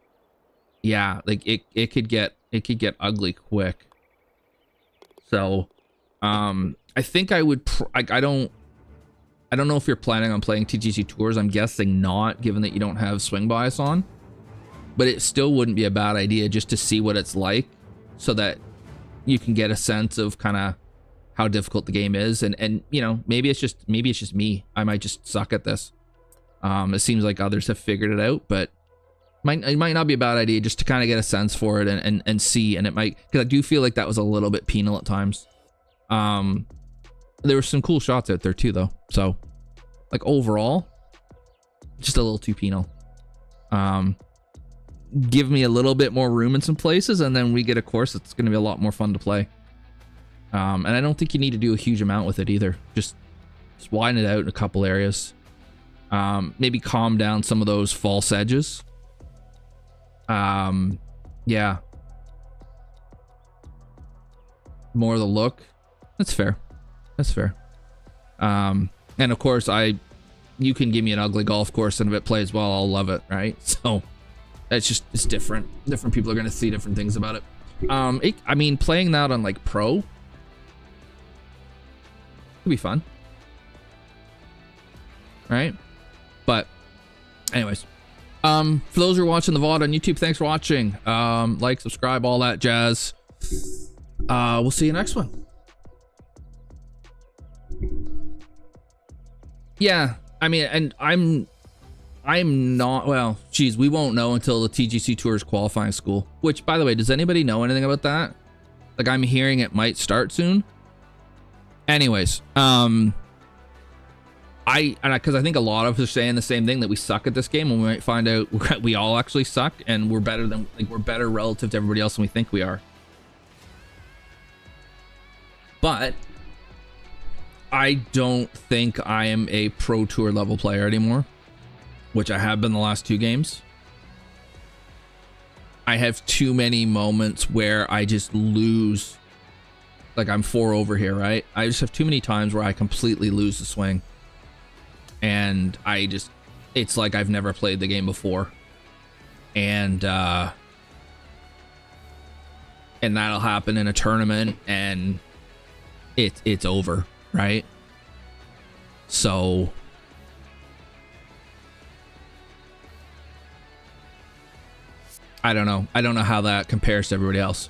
yeah, like it could get ugly quick. So, I think I would. I don't know if you're planning on playing TGC Tours. I'm guessing not, given that you don't have swing bias on. But it still wouldn't be a bad idea just to see what it's like, so that you can get a sense of kind of how difficult the game is, and you know, maybe it's just me. I might just suck at this. It seems like others have figured it out, but it might not be a bad idea just to kind of get a sense for it and see. And it might, because I do feel like that was a little bit penal at times. There were some cool shots out there too, though. So, like overall, just a little too penal. Give me a little bit more room in some places, and then we get a course that's going to be a lot more fun to play. And I don't think you need to do a huge amount with it either. Just widen it out in a couple areas. Maybe calm down some of those false edges. Yeah. More of the look. That's fair. That's fair. And of course, you can give me an ugly golf course, and if it plays well, I'll love it, right? So it's different. Different people are going to see different things about it. I mean, playing that on like pro could be fun, right? But anyways, for those who are watching the VOD on YouTube, thanks for watching. Like, subscribe, all that jazz. We'll see you next one. Yeah, I mean, and I'm not, well, geez, we won't know until the TGC Tours qualifying school, which, by the way, does anybody know anything about that? Like, I'm hearing it might start soon. Anyways, because I think a lot of us are saying the same thing, that we suck at this game, and we might find out we all actually suck, and we're better relative to everybody else than we think we are. But I don't think I am a pro tour level player anymore, which I have been the last 2 games. I have too many moments where I just lose. Like, I'm 4 over here, right? I just have too many times where I completely lose the swing. And it's like I've never played the game before. And that'll happen in a tournament, and it's over, right? So I don't know how that compares to everybody else.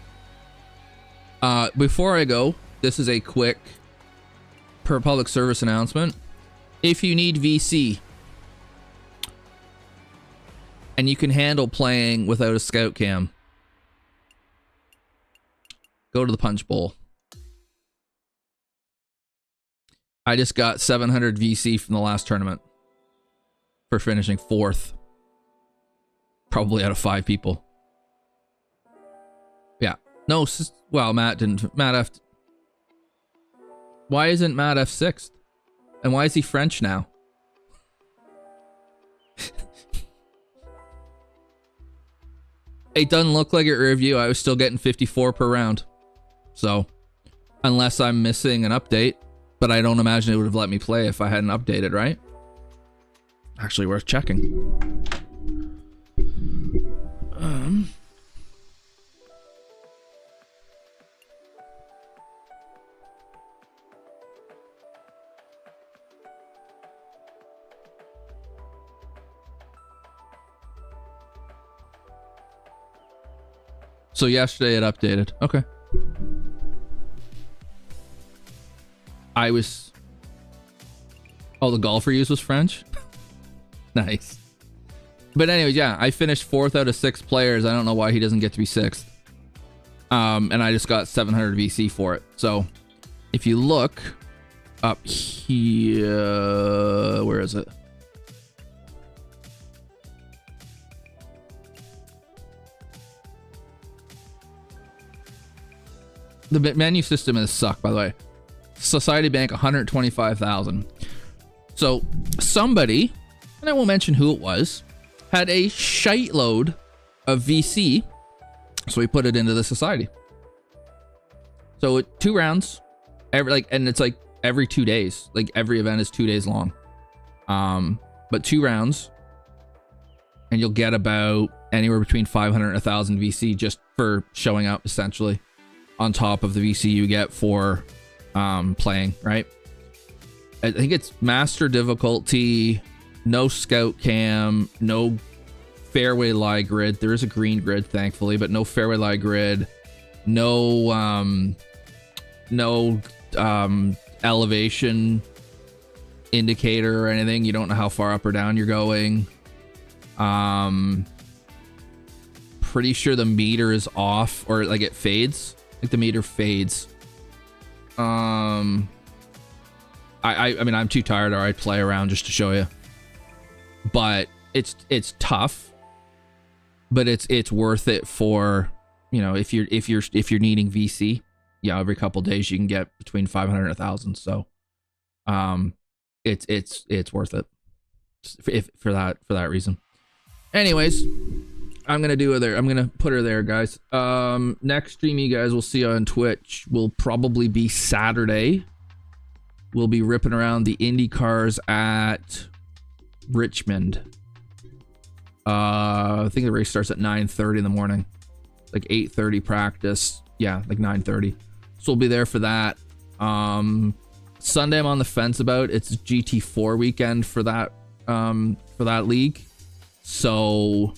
Before I go, this is a quick public service announcement. If you need VC, and you can handle playing without a scout cam, go to the punch bowl. I just got 700 VC from the last tournament for finishing 4th. Probably out of 5 people. Yeah. No, well, Matt didn't. Matt F. Why isn't Matt F 6th? And why is he French now? It doesn't look like it review. I was still getting 54 per round. So, unless I'm missing an update, but I don't imagine it would have let me play if I hadn't updated, right? Actually worth checking. So yesterday it updated. Okay. I was... Oh, the golfer use was French? Nice. But anyways, yeah, I finished 4th out of 6 players. I don't know why he doesn't get to be 6th. And I just got 700 VC for it. So, if you look up here... Where is it? The menu system is suck, by the way. Society Bank, 125,000. So somebody, and I won't mention who it was, had a shite load of VC, so we put it into the society. So 2 rounds, and it's like every 2 days. Like every event is 2 days long. But 2 rounds, and you'll get about anywhere between 500 and 1,000 VC just for showing up, essentially, on top of the VC you get for playing, right? I think it's master difficulty, no scout cam, no fairway lie grid. There is a green grid, thankfully, but no fairway lie grid, no elevation indicator or anything. You don't know how far up or down you're going. Pretty sure the meter is off, or like it fades. Like the meter fades. I mean, I'm too tired, or I'd play around just to show you. But it's tough, but it's worth it for, you know, if you're needing VC. Yeah, every couple days you can get between 500 and 1,000. So, it's worth it for that reason. Anyways, I'm gonna put her there, guys. Next stream you guys will see on Twitch will probably be Saturday. We'll be ripping around the Indy cars at Richmond. I think the race starts at 9:30 in the morning, like 8:30 practice. Yeah, like 9:30. So we'll be there for that. Sunday I'm on the fence about. It's GT4 weekend for that league. So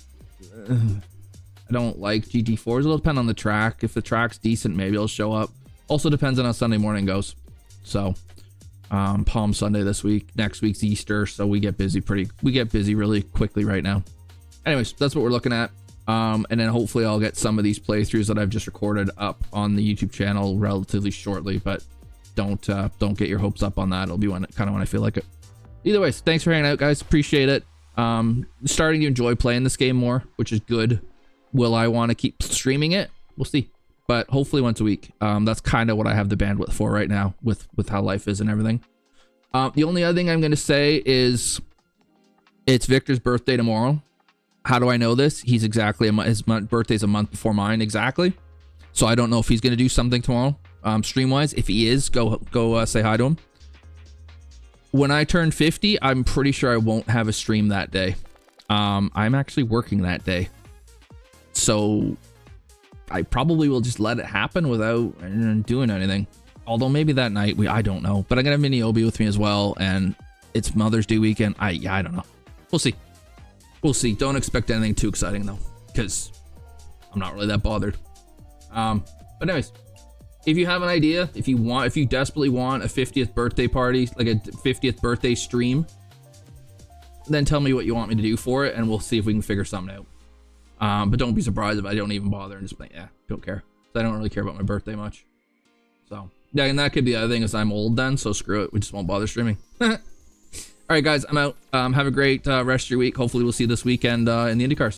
I don't like GT4s. It'll depend on the track. If the track's decent, maybe it'll show up. Also depends on how Sunday morning goes. So Palm Sunday this week. Next week's Easter, so we get busy really quickly right now. Anyways, that's what we're looking at. And then hopefully I'll get some of these playthroughs that I've just recorded up on the YouTube channel relatively shortly, but don't get your hopes up on that. It'll be when I feel like it. Either way, thanks for hanging out, guys. Appreciate it. Starting to enjoy playing this game more, which is good. Will I want to keep streaming it? We'll see. But hopefully once a week. That's kind of what I have the bandwidth for right now with how life is and everything. The only other thing I'm going to say is it's Victor's birthday tomorrow. How do I know this? He's exactly his birthday's a month before mine, exactly. So I don't know if he's going to do something tomorrow, stream-wise. If he is, go say hi to him. When I turn 50, I'm pretty sure I won't have a stream that day. I'm actually working that day. So I probably will just let it happen without doing anything. Although maybe that night, I don't know. But I'm going to have Mini Obi with me as well. And it's Mother's Day weekend. I don't know. We'll see. We'll see. Don't expect anything too exciting though, because I'm not really that bothered. But anyways, if you have an idea, if you desperately want a 50th birthday party, like a 50th birthday stream, then tell me what you want me to do for it, and we'll see if we can figure something out. But don't be surprised if I don't even bother and just like, yeah, don't care. I don't really care about my birthday much. So yeah, and that could be the other thing is I'm old then, so screw it. We just won't bother streaming. All right, guys, I'm out. Have a great rest of your week. Hopefully we'll see you this weekend in the IndyCars.